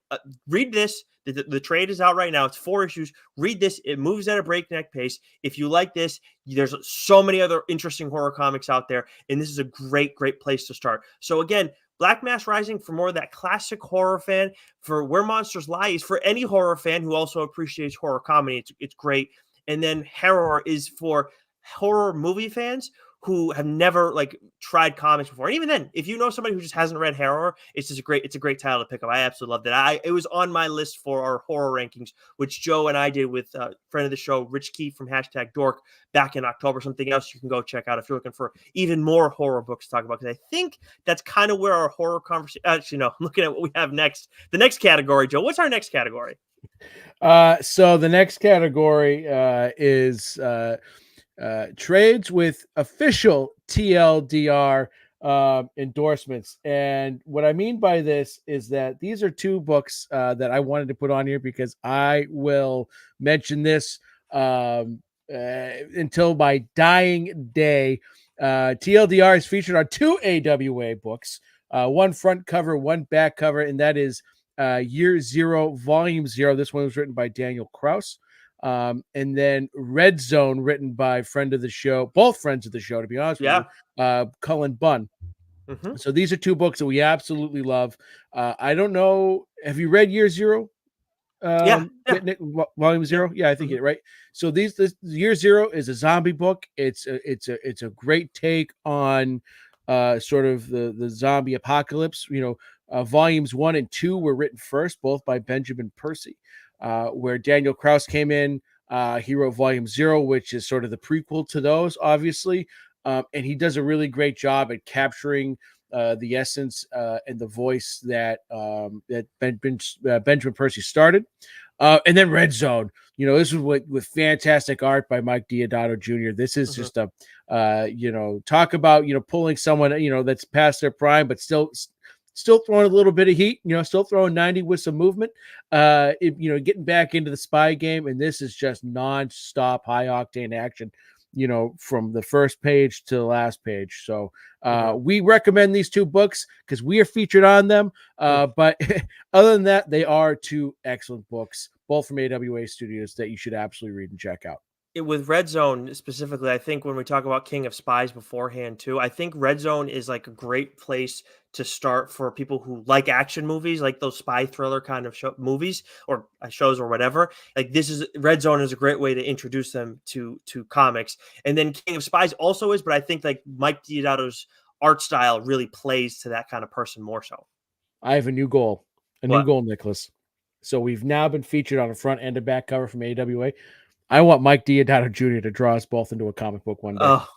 read this. The trade is out right now. It's 4 issues. Read this. It moves at a breakneck pace. If you like this, there's so many other interesting horror comics out there, and this is a great place to start. So again, Black Mass Rising for more of that classic horror fan. For Where Monsters Lie is for any horror fan who also appreciates horror comedy. It's great. And then Harrower is for horror movie fans who have never like tried comics before. And even then, if you know somebody who just hasn't read Harrower, it's a great title to pick up. I absolutely loved it. It was on my list for our horror rankings, which Joe and I did with a friend of the show, Rich Keefe from #Dork back in October. Something else you can go check out if you're looking for even more horror books to talk about. Because I think that's kind of where our horror conversation. Actually, no. I'm looking at what we have next. The next category, Joe. What's our next category? So the next category is trades with official TLDR endorsements. And what I mean by this is that these are 2 books that I wanted to put on here because I will mention this until my dying day. TLDR is featured on 2 AWA books, one front cover, one back cover, and that is Year Zero, Volume 0. This one was written by Daniel Kraus. And then Red Zone, written by friend of the show, both friends of the show, to be honest with you, Cullen Bunn. Mm-hmm. So these are 2 books that we absolutely love. I don't know. Have you read Year Zero? Volume 0. Yeah, I think it right. So this Year Zero is a zombie book. It's a great take on sort of the zombie apocalypse. Volumes 1 and 2 were written first, both by Benjamin Percy. Where Daniel Kraus came in, he wrote Volume 0, which is sort of the prequel to those, obviously. And he does a really great job at capturing the essence and the voice that Benjamin Percy started. And then Red Zone. This is with fantastic art by Mike Diodato Jr. This is just talk about, pulling someone, that's past their prime, but still still throwing a little bit of heat, still throwing 90 with some movement, getting back into the spy game. And this is just nonstop high octane action, from the first page to the last page. So we recommend these two books because we are featured on them. But other than that, they are two excellent books, both from AWA Studios, that you should absolutely read and check out. With Red Zone specifically, I think when we talk about King of Spies beforehand too, I think Red Zone is like a great place to start for people who like action movies, like those spy thriller kind of movies or shows or whatever. Like Red Zone is a great way to introduce them to comics. And then King of Spies also is, but I think like Mike Deodato's art style really plays to that kind of person more so. I have a new goal, What? Nicholas. So we've now been featured on a front and a back cover from AWA. I want Mike Deodato Jr. to draw us both into a comic book one day. Oh,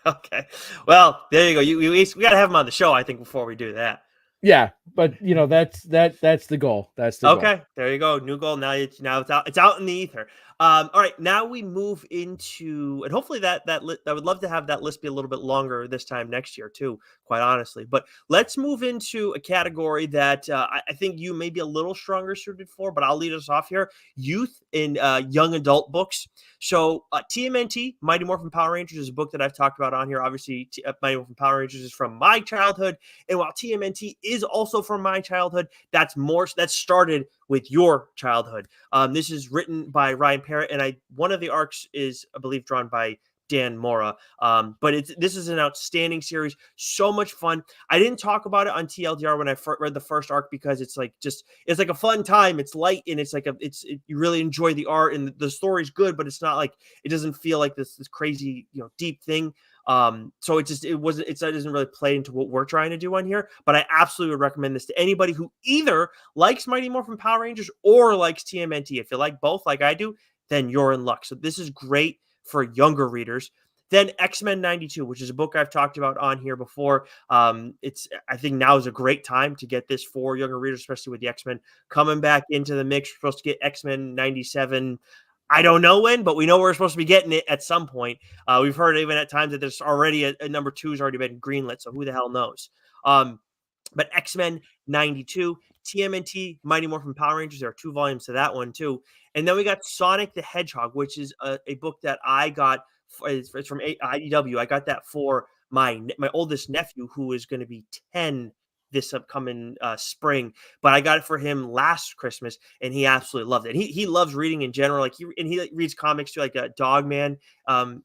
okay. Well, there you go. We got to have him on the show, I think, before we do that. Yeah, but that's the goal. That's the okay. Goal. There you go. New goal. Now it's out. It's out in the ether. All right. Now we move into, and hopefully I would love to have that list be a little bit longer this time next year too. Quite honestly, but let's move into a category that I think you may be a little stronger suited for. But I'll lead us off here: youth and young adult books. So TMNT, Mighty Morphin Power Rangers, is a book that I've talked about on here. Obviously, Mighty Morphin Power Rangers is from my childhood, and while TMNT is also from my childhood, that started with your childhood. This is written by Ryan Parrott, and one of the arcs is, I believe, drawn by Dan Mora. But this is an outstanding series. So much fun. I didn't talk about it on TLDR when I read the first arc because it's like a fun time. It's light and you really enjoy the art and the story's good, but it's not like, it doesn't feel like this crazy, deep thing. So it doesn't really play into what we're trying to do on here, but I absolutely would recommend this to anybody who either likes Mighty Morphin Power Rangers or likes TMNT. If you like both, like I do, then you're in luck. So this is great for younger readers. Then X-Men 92, which is a book I've talked about on here before. I think now is a great time to get this for younger readers, especially with the X-Men coming back into the mix. We're supposed to get X-Men 97. I don't know when, but we know we're supposed to be getting it at some point. We've heard even at times that there's already a number 2 has already been greenlit, so who the hell knows? But X-Men 92, TMNT, Mighty Morphin Power Rangers, there are 2 volumes to that one too. And then we got Sonic the Hedgehog, which is a book that I got. It's from IDW. I got that for my oldest nephew, who is going to be 10 this upcoming spring, but I got it for him last Christmas, and he absolutely loved it. He loves reading in general. He reads comics too. Like Dog Man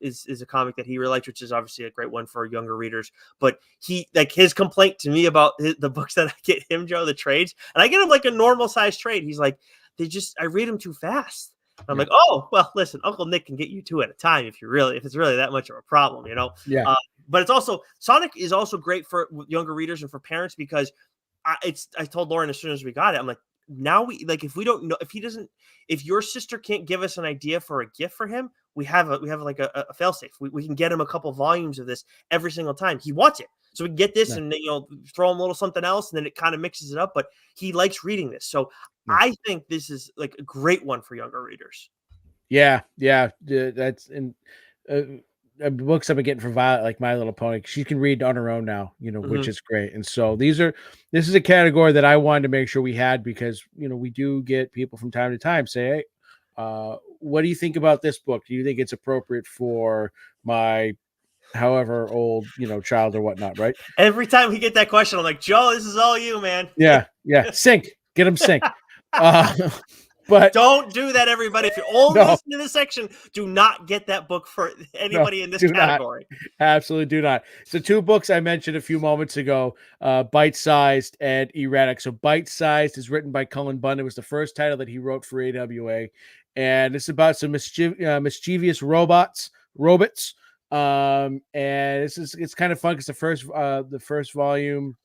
is a comic that he really likes, which is obviously a great one for younger readers. But his complaint to me about the books that I get him, Joe, the trades, and I get him like a normal size trade. He's like, I read them too fast. I'm like, oh, well, listen, Uncle Nick can get you 2 at a time if it's really that much of a problem, Yeah. But it's also, Sonic is also great for younger readers and for parents because I told Lauren as soon as we got it, I'm like, now if your sister can't give us an idea for a gift for him, we have like a failsafe. We can get him a couple volumes of this every single time he wants it. So we can get this and throw him a little something else, and then it kind of mixes it up. But he likes reading this, so I think this is like a great one for younger readers. Yeah, that's in books I've been getting from Violet, like My Little Pony. She can read on her own now, which is great. And so this is a category that I wanted to make sure we had because we do get people from time to time say, hey, what do you think about this book? Do you think it's appropriate for my however old child or whatnot, right? Every time we get that question, I'm like, Joe, this is all you, man. Yeah. Sync. Get them sync. But don't do that, everybody. If you're only listening to this section, do not get that book for anybody in this category. Absolutely do not. So 2 books I mentioned a few moments ago, Bite Sized and Erratic. So Bite Sized is written by Cullen Bunn. It was the first title that he wrote for AWA. And it's about some mischievous robots. And it's kind of fun because the first volume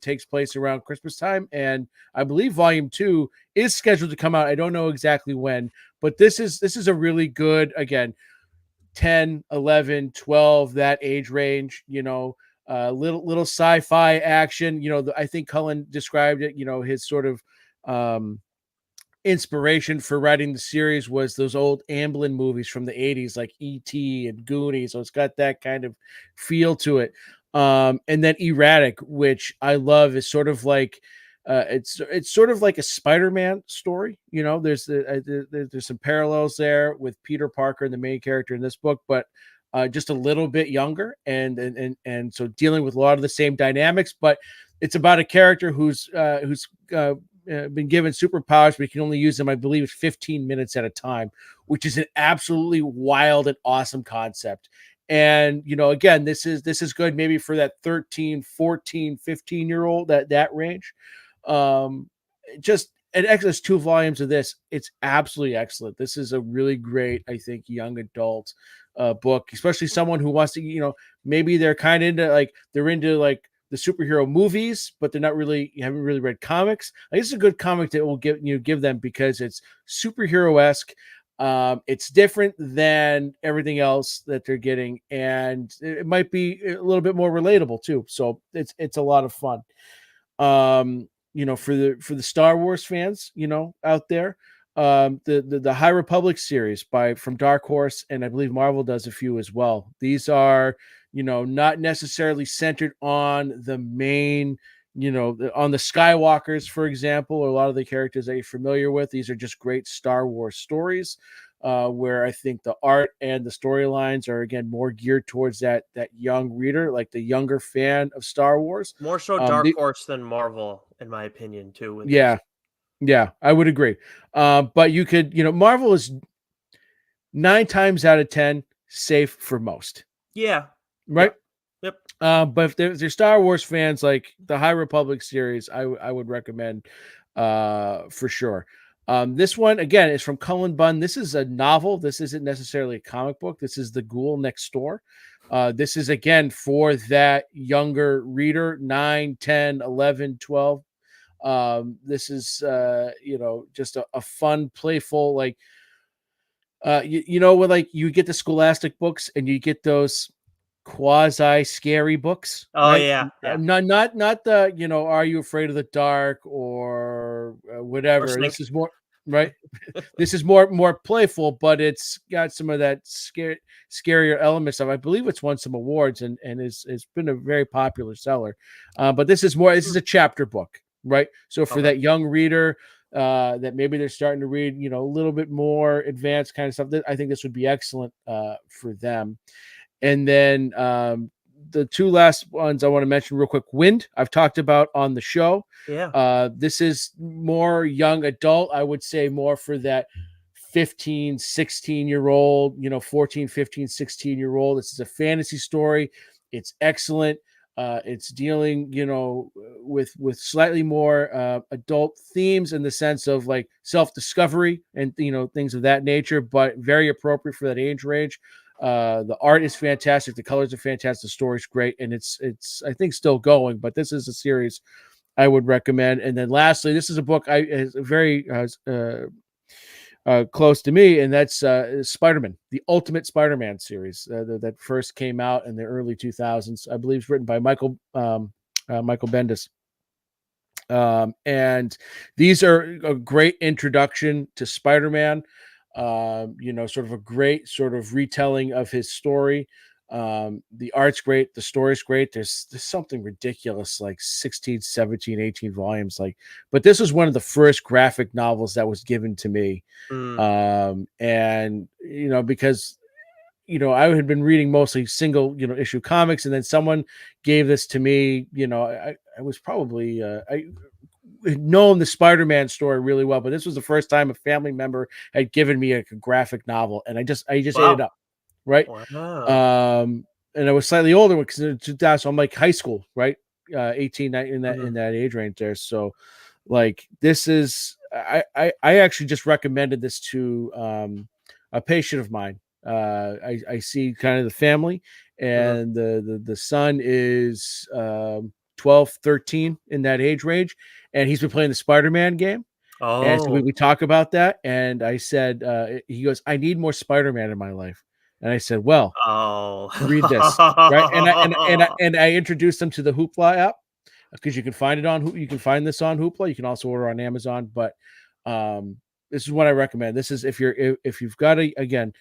takes place around Christmas time, and I believe volume 2 is scheduled to come out. I don't know exactly when, but this is a really good, again, 10, 11, 12, that age range, little sci-fi action. I think Cullen described it, his sort of inspiration for writing the series was those old Amblin movies from the 80s, like E.T. and Goonies. So it's got that kind of feel to it. And then Erratic, which I love, is sort of like it's sort of like a Spider-Man story. You know, there's some parallels there with Peter Parker, the main character in this book, but just a little bit younger, and so dealing with a lot of the same dynamics. But it's about a character who's been given superpowers, but he can only use them, I believe, it's 15 minutes at a time, which is an absolutely wild and awesome concept. And again, this is good maybe for that 13, 14, 15 year old, that range. um just an excess 2 volumes of this. It's absolutely excellent. This is a really great, I think, young adult book, especially someone who wants to, maybe they're kind of into like the superhero movies, but they're not really, you haven't really read comics. Like, it's a good comic that will give them, because it's superhero-esque. It's different than everything else that they're getting, and it might be a little bit more relatable too. So it's a lot of fun. For the Star Wars fans, out there, the High Republic series from Dark Horse, and I believe Marvel does a few as well. These are, not necessarily centered on the main, on the Skywalkers, for example, or a lot of the characters that you're familiar with. These are just great Star Wars stories, where I think the art and the storylines are, again, more geared towards that young reader, like the younger fan of Star Wars. More so Dark Horse than Marvel, in my opinion, too. With Yeah, this. yeah, I would agree. But you could, Marvel is 9 times out of 10 safe for most, Yeah. right? Yep. But if they're Star Wars fans, like the High Republic series, I would recommend for sure. This one, again, is from Cullen Bunn. This is a novel. This isn't necessarily a comic book. This is The Ghoul Next Door. This is, again, for that younger reader, 9, 10, 11, 12. This is just a fun, playful, like when like you get the Scholastic books and you get those quasi scary books, Oh right? yeah. Yeah. Not the, Are You Afraid of the Dark, or Or whatever. Sink. This is more, right. This is more playful, but it's got some of that scarier elements of. I believe it's won some awards, and it's been a very popular seller. But this is a chapter book, right? So for Okay. that young reader, that maybe they're starting to read, a little bit more advanced kind of stuff, I think this would be excellent for them. And then the two last ones I want to mention real quick. Wind, I've talked about on the show. Yeah. This is more young adult. I would say more for that 15, 16-year-old, 14, 15, 16-year-old. This is a fantasy story. It's excellent. It's dealing, with slightly more adult themes, in the sense of like self-discovery and, things of that nature, but very appropriate for that age range. The art is fantastic. The colors are fantastic. The story's great. And it's I think still going, but this is a series I would recommend. And then lastly, this is a book is very close to me, and that's Spider-Man, the Ultimate Spider-Man series that first came out in the early 2000s. I believe it's written by Michael Bendis. And these are a great introduction to Spider-Man. Sort of a great sort of retelling of his story. The art's great, the story's great. There's something ridiculous, like 16, 17, 18 volumes. But this was one of the first graphic novels that was given to me. And because I had been reading mostly single issue comics, and then someone gave this to me. I was probably I had known the Spider-Man story really well, but this was the first time a family member had given me a graphic novel, and I just ate it up, right? Wow. And I was slightly older because in 2000, so I'm like high school, right? 18, 19, in Mhm. that age range there. So like this is I actually just recommended this to a patient of mine. I see kind of the family, Mhm. and the son is 12, 13 in that age range, and he's been playing the Spider-Man game. And so Oh. we talk about that, and I said, he goes, "I need more Spider-Man in my life." And I said, "Well, Oh. read this." Right. And I introduced them to the Hoopla app, because you can find this on Hoopla. You can also order on Amazon, but this is what I recommend. This is if you've got again,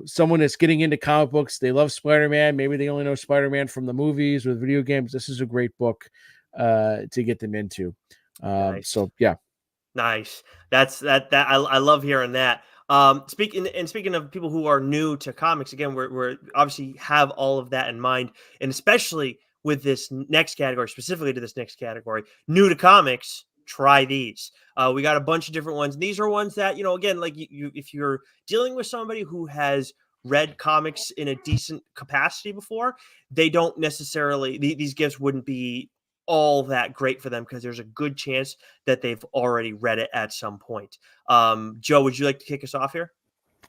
someone that's getting into comic books, they love Spider-Man. Maybe they only know Spider-Man from the movies or the video games. This is a great book to get them into. Nice. So yeah. Nice. I love hearing that. Speaking of people who are new to comics, again, we're obviously have all of that in mind, and especially with this next category, specifically to this next category, new to comics. Try these. We got a bunch of different ones. And these are ones that, again, like if you're dealing with somebody who has read comics in a decent capacity before, they don't necessarily these gifts wouldn't be all that great for them because there's a good chance that they've already read it at some point. Joe, would you like to kick us off here?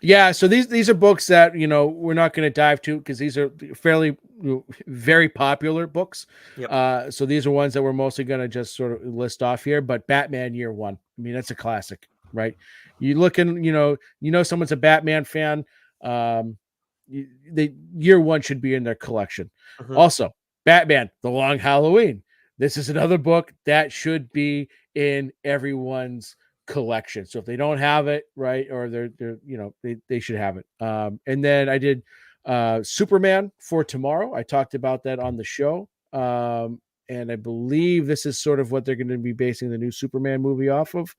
Yeah, so these are books that we're not going to dive to because these are fairly very popular books. Yep. So these are ones that we're mostly going to just sort of list off here. But Batman Year One, I mean, that's a classic, right? You looking, someone's a Batman fan. The Year One should be in their collection. Mm-hmm. Also, Batman: The Long Halloween. This is another book that should be in everyone's collection. So if they don't have it, right, or they should have it. And then I did Superman for Tomorrow. I talked about that on the show. And I believe this is sort of what they're going to be basing the new Superman movie off of.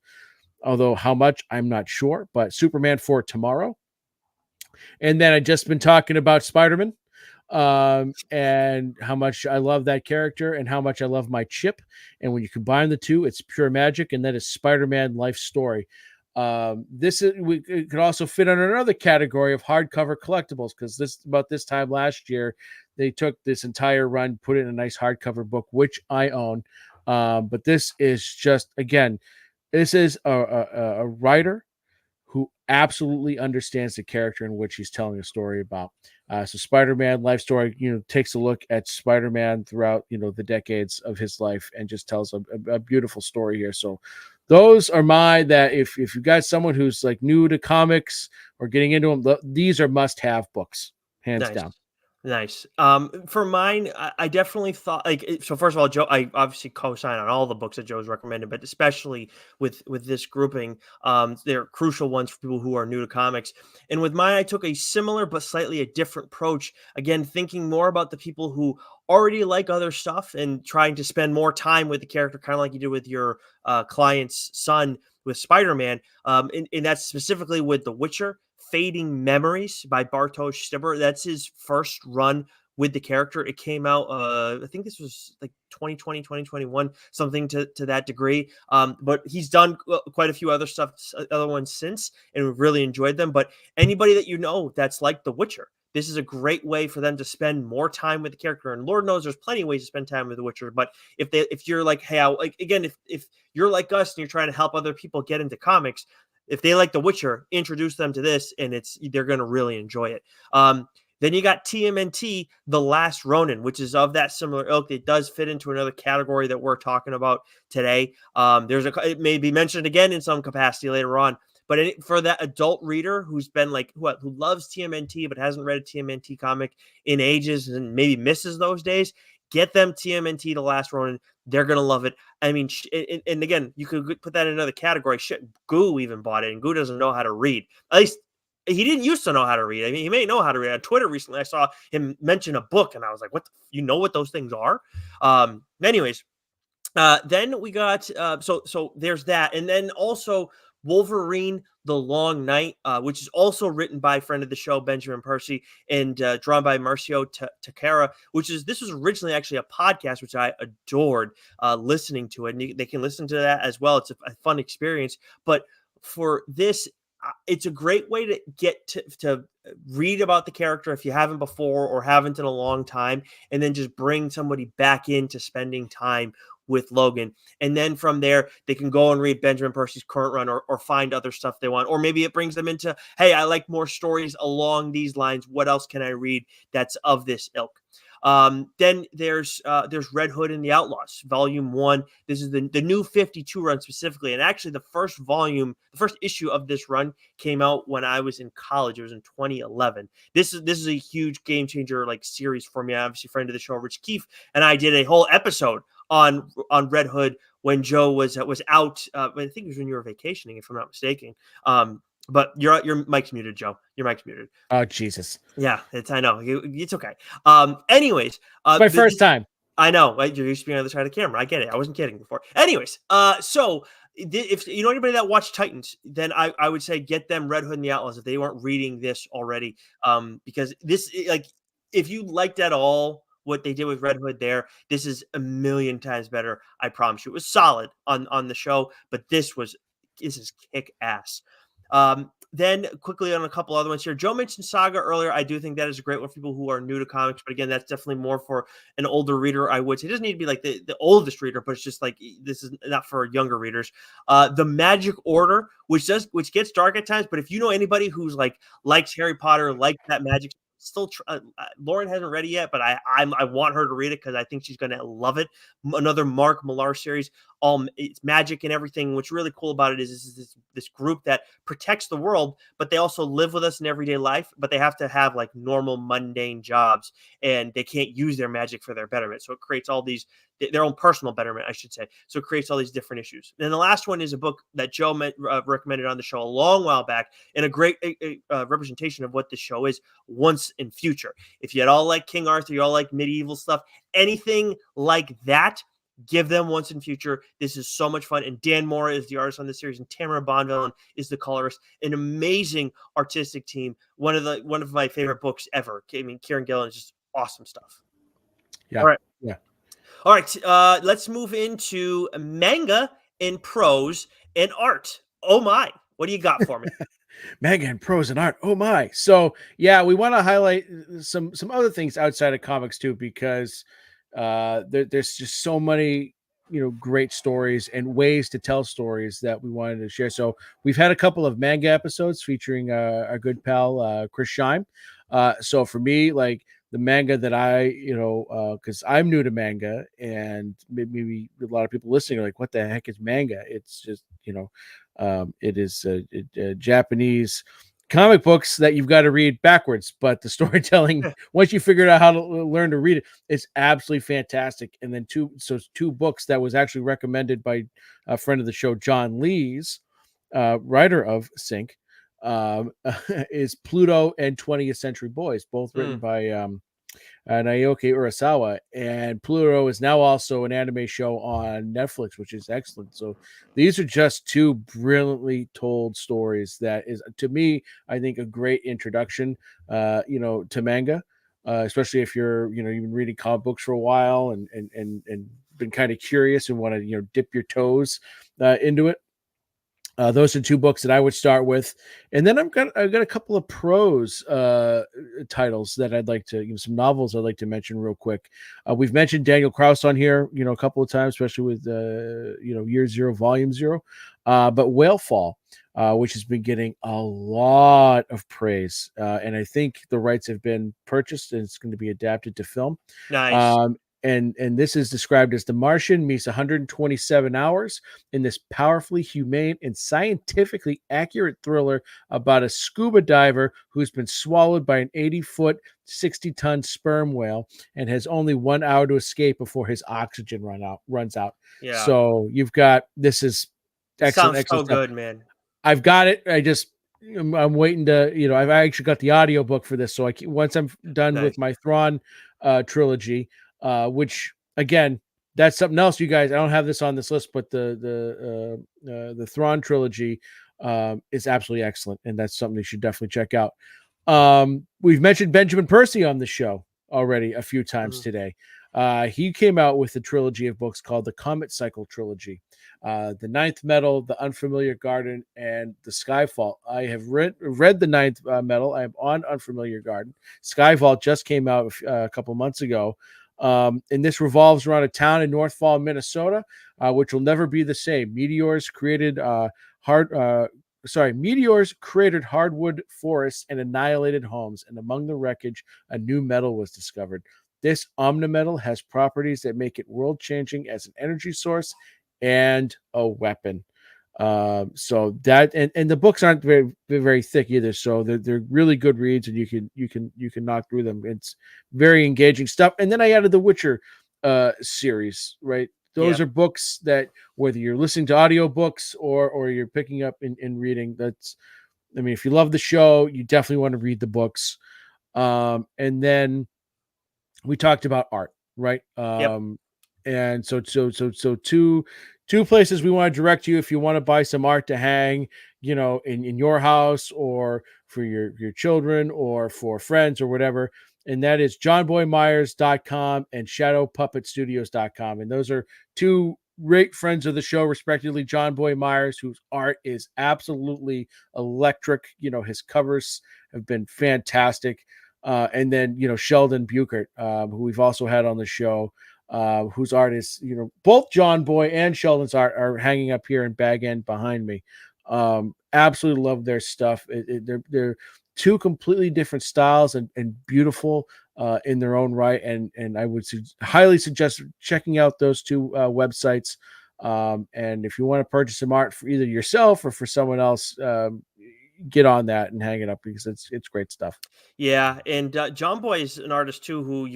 Although how much, I'm not sure, but Superman for Tomorrow. And then I just been talking about Spider-Man and how much I love that character and how much I love my chip. And when you combine the two, it's pure magic, and that is Spider-Man Life Story. It could also fit under another category of hardcover collectibles because about this time last year, they took this entire run, put it in a nice hardcover book, which I own. But this is just, again, this is a writer who absolutely understands the character in which he's telling a story about. So Spider-Man Life Story, takes a look at Spider-Man throughout, the decades of his life and just tells a beautiful story here. So those are that if you got someone who's like new to comics or getting into them, these are must-have books, hands down. Nice. For mine, I definitely thought so. First of all, Joe, I obviously co-sign on all the books that Joe's recommended, but especially with this grouping, they're crucial ones for people who are new to comics. And with mine, I took a similar but slightly a different approach. Again, thinking more about the people who already like other stuff and trying to spend more time with the character, kind of like you did with your client's son with Spider-Man. And that's specifically with The Witcher. Fading Memories by Bartosz Stibber. That's his first run with the character. It came out, I think this was like 2020, 2021, something to that degree. But he's done quite a few other ones since, and we've really enjoyed them. But anybody that that's like The Witcher, this is a great way for them to spend more time with the character. And Lord knows there's plenty of ways to spend time with The Witcher. But if you're like, hey, if you're like us and you're trying to help other people get into comics, if they like The Witcher, introduce them to this, and they're going to really enjoy it. Then you got TMNT, The Last Ronin, which is of that similar ilk. It does fit into another category that we're talking about today. It may be mentioned again in some capacity later on, but for that adult reader who's been who loves TMNT but hasn't read a TMNT comic in ages and maybe misses those days, get them TMNT, The Last Ronin. They're going to love it. I mean, and again, you could put that in another category. Shit, Goo even bought it, and Goo doesn't know how to read. At least he didn't used to know how to read. I mean, he may know how to read. On Twitter recently, I saw him mention a book, and I was like, what? You know what those things are? Anyways, then we got, so there's that. And then also Wolverine, The Long Night, which is also written by a friend of the show, Benjamin Percy, and drawn by Marcio Takara, this was originally actually a podcast, which I adored listening to it. And they can listen to that as well. It's a fun experience. But for this, it's a great way to get to read about the character if you haven't before or haven't in a long time, and then just bring somebody back into spending time with Logan. And then from there, they can go and read Benjamin Percy's current run or find other stuff they want. Or maybe it brings them into, hey, I like more stories along these lines. What else can I read that's of this ilk? Then there's Red Hood and the Outlaws, Volume 1. This is the new 52 run specifically. And actually the first issue of this run came out when I was in college. It was in 2011. This is a huge game changer series for me. Obviously, friend of the show, Rich Keefe, and I did a whole episode on Red Hood when Joe was out. I think it was when you were vacationing, if I'm not mistaken. But your mic's muted, Joe. Your mic's muted. Oh, Jesus. Yeah, I know. It's okay. Anyways, It's my first time. I know, right? You're used to being on the side of the camera. I get it. I wasn't kidding before. Anyways, so if you know anybody that watched Titans, then I would say get them Red Hood and the Outlaws if they weren't reading this already. Because like if you liked at all what they did with Red Hood there, this is a million times better. I promise you. It was solid on the show, but this is kick ass. Then quickly on a couple other ones here. Joe mentioned Saga earlier. I do think that is a great one for people who are new to comics, but again, that's definitely more for an older reader. I would say it doesn't need to be like the oldest reader, but it's just like this is not for younger readers. The Magic Order, which gets dark at times, but if you know anybody who's like likes Harry Potter, likes that magic, still Lauren hasn't read it yet, but I want her to read it because I think she's going to love it. Another Mark Millar series. It's magic and everything. What's really cool about it is this group that protects the world, but they also live with us in everyday life, but they have to have like normal mundane jobs and they can't use their magic for their betterment. So it creates all these their own personal betterment, I should say. So it creates all these different issues. And the last one is a book that Joe recommended on the show a long while back, and a great representation of what the show is, Once and Future. If you at all like King Arthur, you all like medieval stuff, anything like that, give them Once and Future. This is so much fun. And Dan Mora is the artist on this series, and Tamara Bonvillain is the colorist. An amazing artistic team. One of my favorite books ever. I mean, Kieran Gillen is just awesome stuff. Yeah. All right. Yeah. All right. Let's move into manga and prose and art. Oh my. What do you got for me? Manga and prose and art. Oh my. So yeah, we want to highlight some other things outside of comics too, because there's just so many great stories and ways to tell stories that we wanted to share. So we've had a couple of manga episodes featuring our good pal Chris Scheim. So for me, like the manga that I because I'm new to manga, and maybe a lot of people listening are like, what the heck is manga? It's just it is Japanese comic books that you've got to read backwards, but the storytelling, once you figure out how to learn to read it, it's absolutely fantastic. And then two books that was actually recommended by a friend of the show, John Lees, writer of Sync, is Pluto and 20th Century Boys, both written by Naoki Urasawa. And Pluto is now also an anime show on Netflix, which is excellent. So these are just two brilliantly told stories that is, to me, I think a great introduction, to manga, especially if you're, you've been reading comic books for a while and been kind of curious and want to, dip your toes into it. Those are two books that I would start with, and then I've got a couple of prose titles that I'd like to, some novels I'd like to mention real quick. We've mentioned Daniel Kraus on here, a couple of times, especially with Year Zero, Volume Zero, but Whalefall, which has been getting a lot of praise, and I think the rights have been purchased and it's going to be adapted to film. Nice. And this is described as The Martian meets 127 hours in this powerfully humane and scientifically accurate thriller about a scuba diver who's been swallowed by an 80-foot, 60-ton sperm whale and has only 1 hour to escape before his oxygen runs out. Yeah. So you've got, this is excellent. Sounds excellent so stuff. good, man. I've got it. I'm waiting to, I've actually got the audio book for this. So once I'm done with my Thrawn trilogy, which again, that's something else, you guys. I don't have this on this list, but the Thrawn trilogy is absolutely excellent, and that's something you should definitely check out. We've mentioned Benjamin Percy on the show already a few times today. He came out with a trilogy of books called the Comet Cycle trilogy. The Ninth Metal, The Unfamiliar Garden, and The Skyfall. I have read the Ninth Metal. I am on Unfamiliar Garden. Skyfall just came out a couple months ago. And this revolves around a town in North Fall, Minnesota, which will never be the same. Meteors created hardwood forests and annihilated homes, and among the wreckage, a new metal was discovered. This omnimetal has properties that make it world-changing as an energy source and a weapon. So that and the books aren't very, very thick either, so they're really good reads, and you can knock through them. It's very engaging stuff. And then I added the Witcher series, right? Those are books that, whether you're listening to audiobooks or you're picking up and reading, that's I mean, if you love the show, you definitely want to read the books. And then we talked about art, right? Yep. And so two places we want to direct you if you want to buy some art to hang, in your house or for your children or for friends or whatever. And that is johnboymyers.com and shadowpuppetstudios.com. And those are two great friends of the show, respectively. John Boy Myers, whose art is absolutely electric. His covers have been fantastic. And then Sheldon Buchert, who we've also had on the show, whose art is both John Boy and Sheldon's art are hanging up here in Bag End behind me. Absolutely love their stuff. They're two completely different styles and beautiful in their own right, and I would highly suggest checking out those two websites. And if you want to purchase some art for either yourself or for someone else, get on that and hang it up because it's great stuff. Yeah, and John Boy is an artist too. Who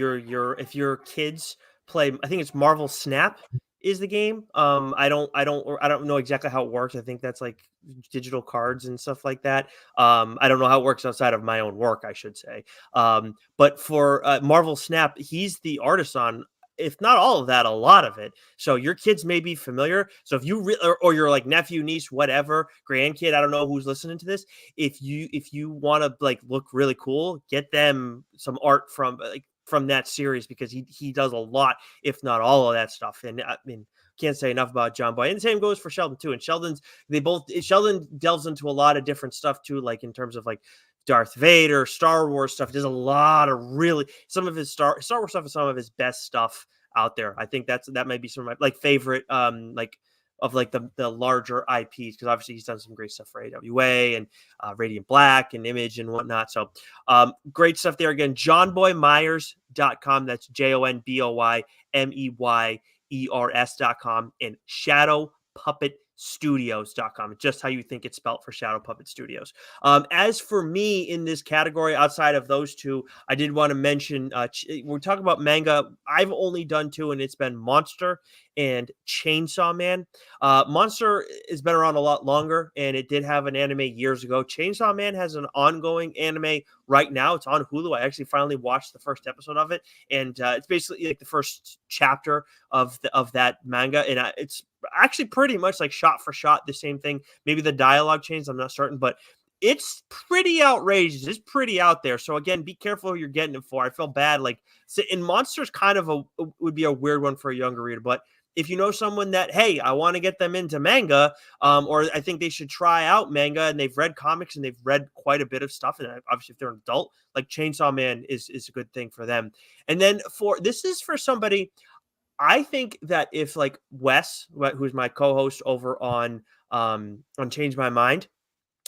if your kids play, I think it's Marvel Snap is the game. I don't know exactly how it works. I think that's like digital cards and stuff like that. I don't know how it works outside of my own work, I should say. But for Marvel Snap, he's the artist on, if not all of that, a lot of it. So your kids may be familiar. So if you or your like nephew, niece, whatever, grandkid, I don't know who's listening to this. If you want to like look really cool, get them some art from that series because he does a lot, if not all of that stuff. And I mean, can't say enough about John Boy. And the same goes for Sheldon too. And Sheldon delves into a lot of different stuff too, like in terms of like Darth Vader, Star Wars stuff. There's a lot of really some of his Star Wars stuff is some of his best stuff out there. I think that might be some of my like favorite like of like the larger IPs because obviously he's done some great stuff for AWA and Radiant Black and Image and whatnot. So great stuff there. Again, johnboymyers.com. That's JONBOYMEYERS.com and shadowpuppetstudios.com. Just how you think it's spelled for Shadow Puppet Studios. As for me in this category, outside of those two, I did want to mention we're talking about manga. I've only done two, and it's been Monster and Chainsaw Man. Monster has been around a lot longer, and it did have an anime years ago. Chainsaw Man has an ongoing anime right now. It's on Hulu. I actually finally watched the first episode of it, and it's basically like the first chapter of that manga, and it's actually pretty much like shot for shot the same thing. Maybe the dialogue changed. I'm not certain, but it's pretty outrageous. It's pretty out there. So again, be careful who you're getting it for. I feel bad. Like in Monsters, kind of would be a weird one for a younger reader, but if you know someone that, hey, I want to get them into manga, or I think they should try out manga and they've read comics and they've read quite a bit of stuff, and obviously if they're an adult, like Chainsaw Man is a good thing for them. And then this is for somebody. I think that if like Wes, who's my co-host over on Change My Mind,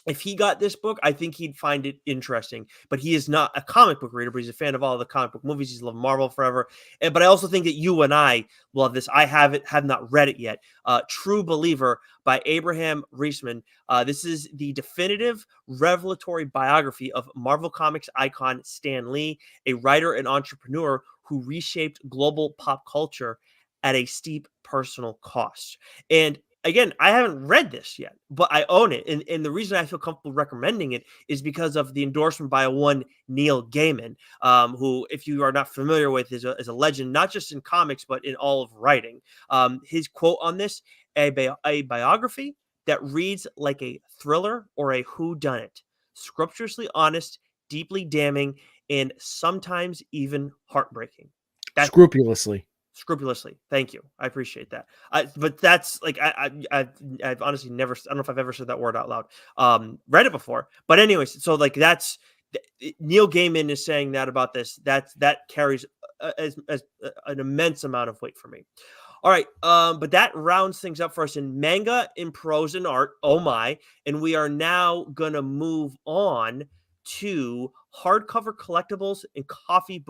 if he got this book, I think he'd find it interesting. But he is not a comic book reader, but he's a fan of all of the comic book movies. He's loved Marvel forever. But I also think that you and I love this. I have not read it yet. True Believer by Abraham Reisman. This is the definitive revelatory biography of Marvel Comics icon Stan Lee, a writer and entrepreneur who reshaped global pop culture at a steep personal cost. And again, I haven't read this yet, but I own it. And the reason I feel comfortable recommending it is because of the endorsement by one Neil Gaiman, who, if you are not familiar with, is a legend, not just in comics, but in all of writing. His quote on this, a biography that reads like a thriller or a whodunit, scrupulously honest, deeply damning, and sometimes even heartbreaking. That scrupulously. Thank you. I appreciate that. But that's like I've honestly never. I don't know if I've ever said that word out loud. Read it before, but anyways. So like that's Neil Gaiman is saying that about this. That carries as an immense amount of weight for me. All right, but that rounds things up for us in manga, in prose, and art. Oh my! And we are now gonna move on to hardcover collectibles and coffee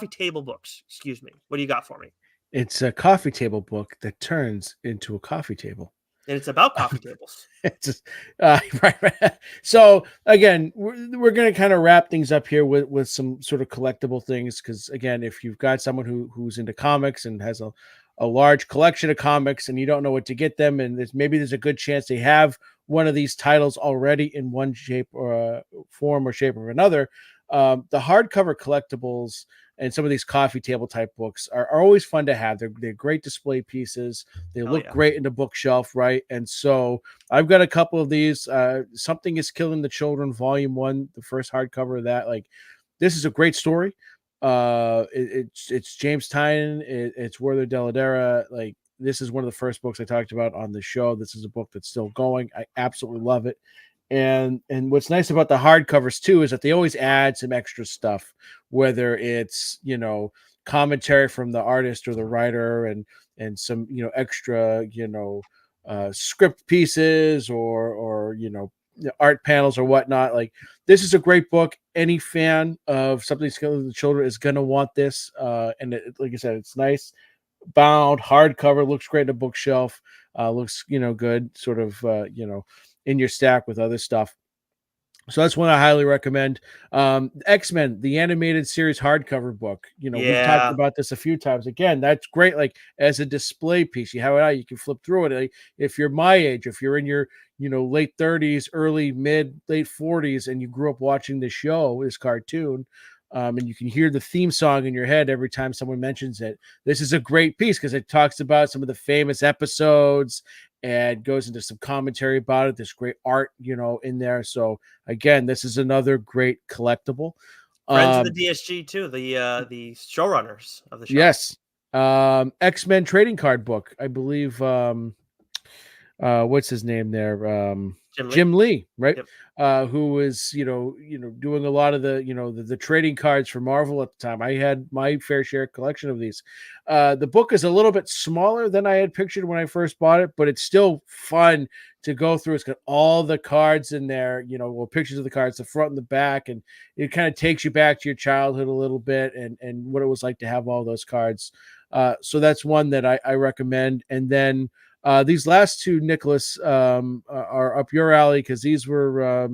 table books. Excuse me. What do you got for me? It's a coffee table book that turns into a coffee table. And it's about coffee tables. It's just, right. So again, we're going to kind of wrap things up here with some sort of collectible things. Cause again, if you've got someone who's into comics and has a large collection of comics and you don't know what to get them, and there's a good chance they have one of these titles already in one shape or form or shape or another. The hardcover collectibles and some of these coffee table type books are always fun to have. They're great display pieces. They Hell look yeah. great in the bookshelf, right? And so I've got a couple of these. Something is Killing the Children, Volume 1, the first hardcover of that. Like, this is a great story. It's James Tynion. It's Werther Dell'Edera. Like, this is one of the first books I talked about on the show. This is a book that's still going. I absolutely love it. And what's nice about the hardcovers too is that they always add some extra stuff, whether it's commentary from the artist or the writer, and some extra script pieces, or art panels or whatnot. Like, this is a great book. Any fan of Something's Killing the Children is gonna want this. And like I said, it's nice bound hardcover, looks great in a bookshelf, looks good, sort of in your stack with other stuff. So that's one I highly recommend. X-Men, the animated series hardcover book. We've talked Yeah. about this a few times. Again, that's great. Like, as a display piece, you have it out, you can flip through it. Like, if you're my age, if you're in your late 30s, late 40s, and you grew up watching this show, this cartoon, and you can hear the theme song in your head every time someone mentions it. This is a great piece because it talks about some of the famous episodes and goes into some commentary about it. There's great art, in there. So again, this is another great collectible. Friends of the Um, DSG too, the showrunners of the show. yes. X-Men trading card book. I believe what's his name there? Jim Lee. Jim Lee, right? Yep. Who was doing a lot of the the trading cards for Marvel at the time. I had my fair share collection of these. The book is a little bit smaller than I had pictured when I first bought it, but it's still fun to go through. It's got all the cards in there, pictures of the cards, the front and the back, and it kind of takes you back to your childhood a little bit, and what it was like to have all those cards. So that's one that I recommend. And then these last two, Nicholas, are up your alley because these were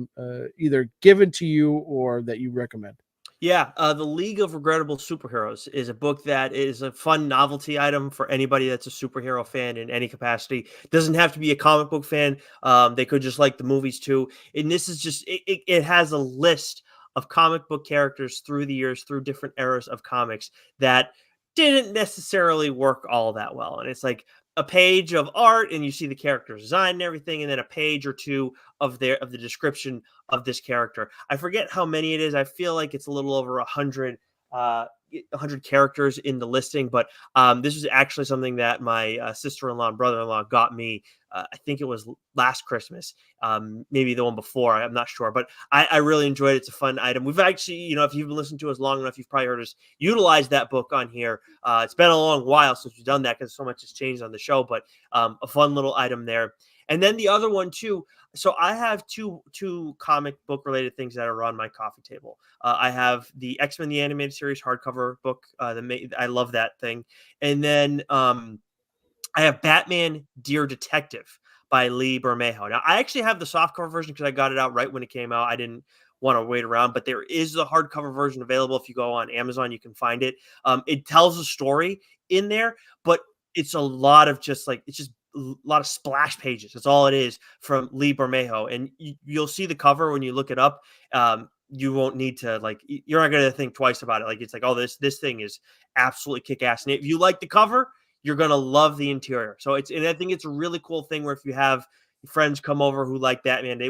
either given to you or that you recommend. Yeah, The League of Regrettable Superheroes is a book that is a fun novelty item for anybody that's a superhero fan in any capacity. Doesn't have to be a comic book fan. They could just like the movies too. And this is just it has a list of comic book characters through the years, through different eras of comics that didn't necessarily work all that well. And it's like a page of art, and you see the character design and everything, and then a page or two of the description of this character. I forget how many it is. I feel like it's a little over 100 characters in the listing, but this was actually something that my sister-in-law and brother-in-law got me. I think it was last Christmas, maybe the one before. I'm not sure, but I really enjoyed it. It's a fun item. We've actually, if you've been listening to us long enough, you've probably heard us utilize that book on here. It's been a long while since we've done that because so much has changed on the show, but a fun little item there. And then the other one too. So I have two comic book related things that are on my coffee table. I have the X-Men the Animated Series hardcover book. I love that thing, and then I have Batman Dear Detective by Lee Bermejo. Now I actually have the softcover version because I got it out right when it came out. I didn't want to wait around, but there is the hardcover version available. If you go on Amazon, you can find it. It tells a story in there, but it's a lot of it's just a lot of splash pages. That's all it is from Lee Bermejo. And you'll see the cover when you look it up. You won't need to you're not going to think twice about it. Like, it's like, oh, this thing is absolutely kick ass. And if you like the cover, you're going to love the interior. And I think it's a really cool thing where if you have friends come over who like Batman,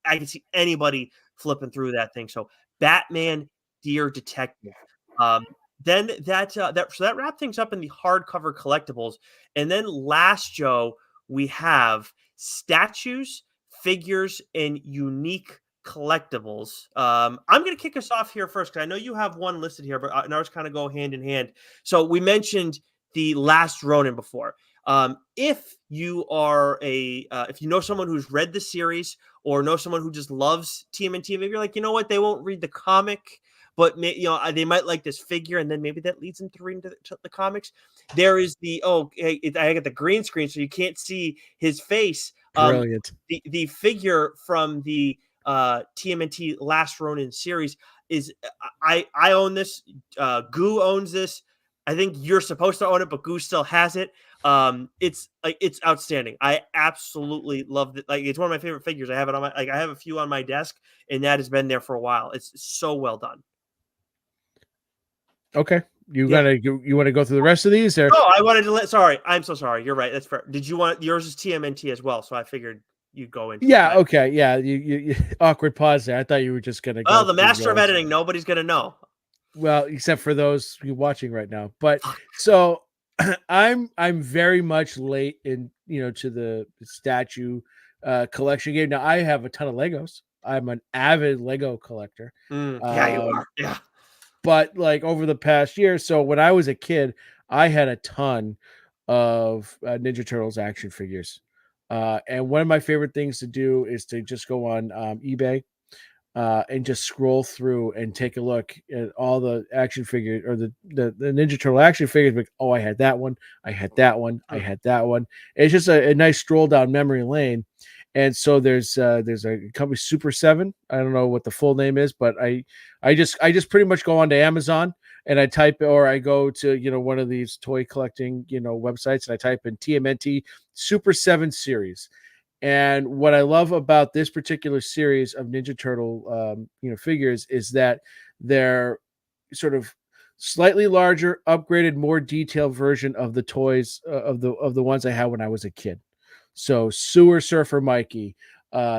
I can see anybody flipping through that thing. So Batman Dear Detective. Um, then that wrapped things up in the hardcover collectibles. And then last, Joe, we have statues, figures, and unique collectibles. I'm going to kick us off here first because I know you have one listed here, but ours kind of go hand in hand. So we mentioned the Last Ronin before. If you are if you know someone who's read the series or know someone who just loves TMNT, maybe you're like, you know what, they won't read the comic, but they might like this figure, and then maybe that leads them to read the comics. There is I got the green screen, so you can't see his face. Brilliant. The figure from the TMNT Last Ronin series is I own this. Goo owns this. I think you're supposed to own it, but Goose still has it. It's outstanding. I absolutely love it. Like, it's one of my favorite figures. I have it on I have a few on my desk, and that has been there for a while. It's so well done. Okay. You Yeah. gotta you want to go through the rest of these, or Oh, I wanted to sorry. I'm so sorry. You're right. That's fair. Did you want yours is TMNT as well? So I figured you'd go into it. yeah, But, okay, yeah. You awkward pause there. I thought you were just gonna well, go the through master of those. editing, nobody's gonna know. Well, except for those you watching right now. But so I'm very much late in to the statue collection game. Now I have a ton of Legos. I'm an avid Lego collector. Yeah, you Um, are. Yeah. but like over the past year, so when I was a kid, I had a ton of Ninja Turtles action figures. And one of my favorite things to do is to just go on eBay and just scroll through and take a look at all the action figures or the Ninja Turtle action figures. Like, oh, I had that one, I had that one, I Mm. had that one. It's just a nice stroll down memory lane. And so there's a company Super 7. I don't know what the full name is, but I just pretty much go onto Amazon and I type, or I go to one of these toy collecting websites, and I type in TMNT Super 7 series. And what I love about this particular series of Ninja Turtle, figures is that they're sort of slightly larger, upgraded, more detailed version of the toys of the ones I had when I was a kid. So Sewer Surfer Mikey,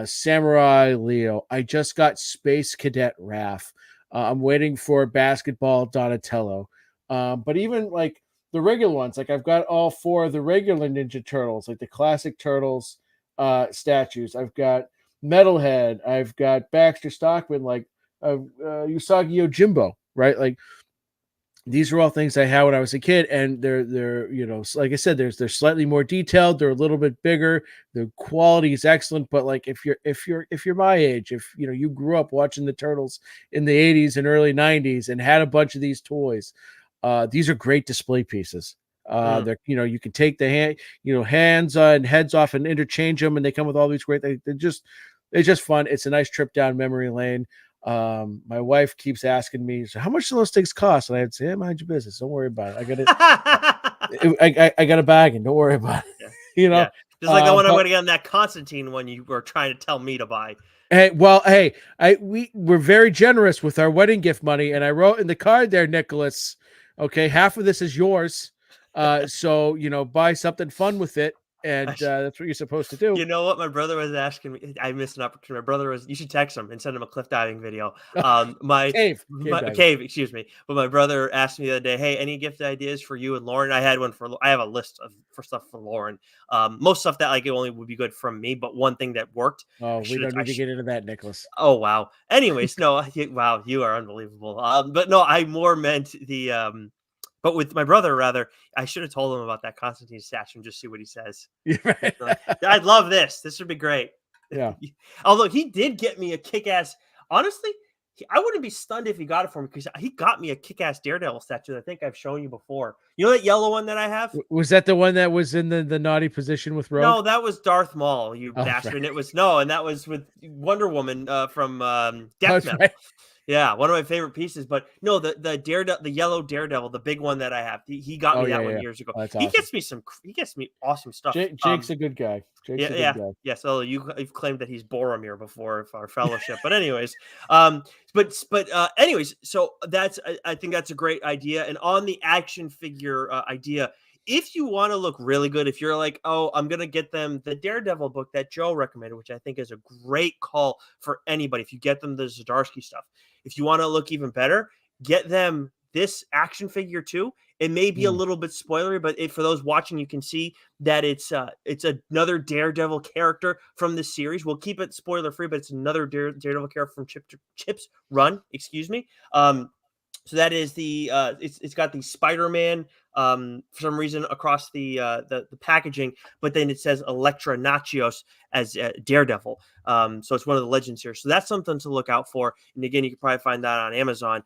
Samurai Leo. I just got Space Cadet Raph. I'm waiting for Basketball Donatello. But even like the regular ones, like I've got all four of the regular Ninja Turtles, like the classic Turtles statues. I've got Metalhead. I've got Baxter Stockman, like Usagi Yojimbo, right? Like these are all things I had when I was a kid, and they're like I said, they're slightly more detailed. They're a little bit bigger. The quality is excellent. But like if you're my age, if you grew up watching the Turtles in the 80s and early 90s and had a bunch of these toys, these are great display pieces. Mm. They're you can take the hands and heads off and interchange them, and they come with all these great. It's just fun. It's a nice trip down memory lane. My wife keeps asking me, so how much do those things cost? And I'd say, mind your business. Don't worry about it. I got it. I got a bag, and don't worry about it. Yeah. you know. Yeah. Just like the one I'm But going to get on that Constantine one you were trying to tell me to buy. hey, we're very generous with our wedding gift money, and I wrote in the card there, Nicholas. Okay, half of this is yours. So buy something fun with it, and that's what you're supposed to do. You know what? My brother was asking me. I missed an opportunity. My brother was. You should text him and send him a cliff diving video. Cave diving. Cave, excuse me. But my brother asked me the other day, "Hey, any gift ideas for you and Lauren?" I had one for. I have a list for stuff for Lauren. Most stuff that like it only would be good from me, but one thing that worked. Oh, we don't need to get into that, Nicholas. Oh wow. Anyways, no. Wow, you are unbelievable. But no, I more meant the. But with my brother, rather, I should have told him about that Constantine statue and just see what he says. You're right. Like, I'd love this. This would be great. Yeah. Although he did get me a kick-ass. Honestly, I wouldn't be stunned if he got it for me because he got me a kick-ass Daredevil statue that I think I've shown you before. You know that yellow one that I have? Was that the one that was in the naughty position with Rogue? No, that was Darth Maul, you Oh, bastard. right. And it was and that was with Wonder Woman from Death That's Metal. right. Yeah, one of my favorite pieces. But no, the Daredevil, the yellow Daredevil, the big one that I have, he got me that one years ago. Oh, that's He awesome. he gets me awesome stuff. Jake's a good guy. Jake's a good guy. Yeah. So you've claimed that he's Boromir before our fellowship, but anyways, anyways, so I think that's a great idea. And on the action figure idea, if you want to look really good, if you're like, oh, I'm gonna get them the Daredevil book that Joe recommended, which I think is a great call for anybody. If you get them the Zdarsky stuff, if you want to look even better, get them this action figure too. It may be a little bit spoilery, but for those watching, you can see that it's another Daredevil character from this series. We'll keep it spoiler free, but it's another Daredevil character from Chip's run. Excuse me. So that is the it's got the Spider-Man for some reason across the packaging, but then it says Elektra Nachios as Daredevil. So it's one of the legends here. So that's something to look out for. And again, you can probably find that on Amazon.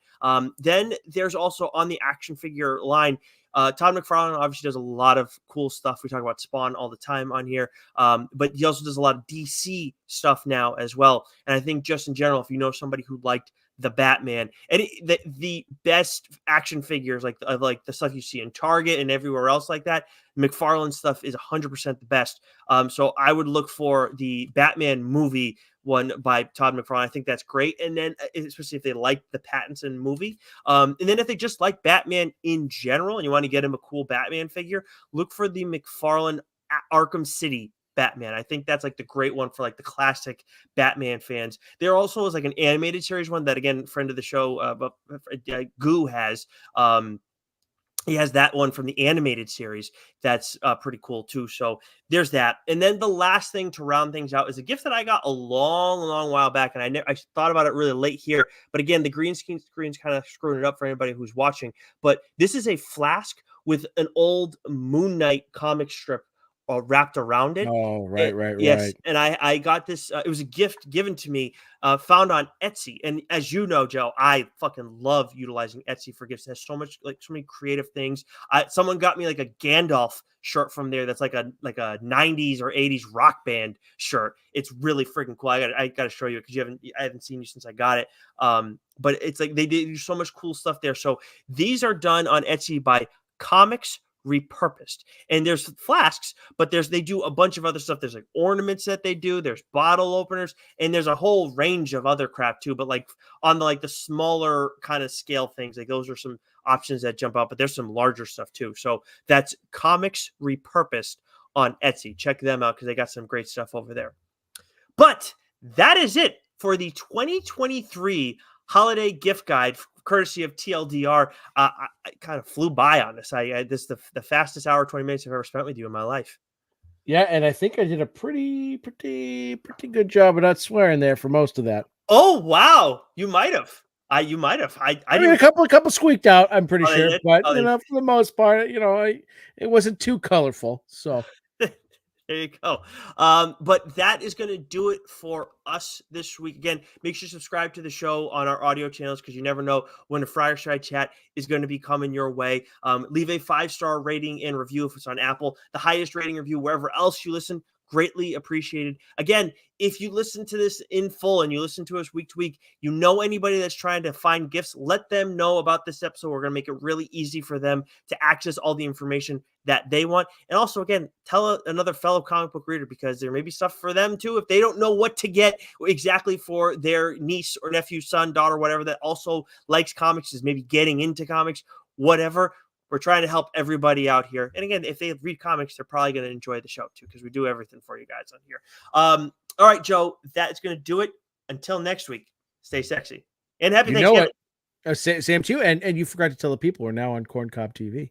Then there's also on the action figure line. Todd McFarlane obviously does a lot of cool stuff. We talk about Spawn all the time on here, but he also does a lot of DC stuff now as well. And I think just in general, if you know somebody who liked the Batman, and the best action figures like the stuff you see in Target and everywhere else like that. McFarlane stuff is 100% the best. So I would look for the Batman movie one by Todd McFarlane. I think that's great. And then especially if they like the Pattinson movie, and then if they just like Batman in general and you want to get him a cool Batman figure, look for the McFarlane Arkham City Batman. I think that's like the great one for like the classic Batman fans. There also is like an animated series one that, again, friend of the show, Goo has. He has that one from the animated series that's pretty cool too. So there's that. And then the last thing to round things out is a gift that I got a long while back, and I thought about it really late here. But again, the green screen's kind of screwing it up for anybody who's watching. But this is a flask with an old Moon Knight comic strip wrapped around it. Oh, right. Yes, and I got this. It was a gift given to me, found on Etsy. And as you know, Joe, I fucking love utilizing Etsy for gifts. It has so many creative things. Someone got me like a Gandalf shirt from there. That's like a 90s or 80s rock band shirt. It's really freaking cool. I got to show you because I haven't seen you since I got it. But it's like they do so much cool stuff there. So these are done on Etsy by Comics Repurposed, and there's flasks, but they do a bunch of other stuff. There's like ornaments that they do, there's bottle openers, and there's a whole range of other crap too, but like on the smaller kind of scale things, like those are some options that jump out, but there's some larger stuff too. So that's Comics Repurposed on Etsy. Check them out because they got some great stuff over there. But that is it for the 2023 holiday gift guide, courtesy of TLDR. I kind of flew by on this. This is the fastest hour 20 minutes I've ever spent with you in my life. Yeah, and I think I did a pretty good job of not swearing there for most of that. Oh wow, you might have. You might have. I mean, a couple squeaked out. I'm pretty sure, but for the most part, it wasn't too colorful. So. There you go. But that is going to do it for us this week. Again, make sure you subscribe to the show on our audio channels because you never know when a Friar Side Chat is going to be coming your way. Leave a 5-star rating and review if it's on Apple. The highest rating review wherever else you listen. Greatly appreciated. Again, if you listen to this in full and you listen to us week to week, you know anybody that's trying to find gifts, let them know about this episode. We're going to make it really easy for them to access all the information that they want. And also, again, tell another fellow comic book reader because there may be stuff for them too. If they don't know what to get exactly for their niece or nephew, son, daughter, whatever, that also likes comics, is maybe getting into comics, whatever. We're trying to help everybody out here. And again, if they read comics, they're probably going to enjoy the show too, because we do everything for you guys on here. All right, Joe, that's going to do it. Until next week, stay sexy and happy Thanksgiving. Sam too. And you forgot to tell the people we're now on Corn Cob TV.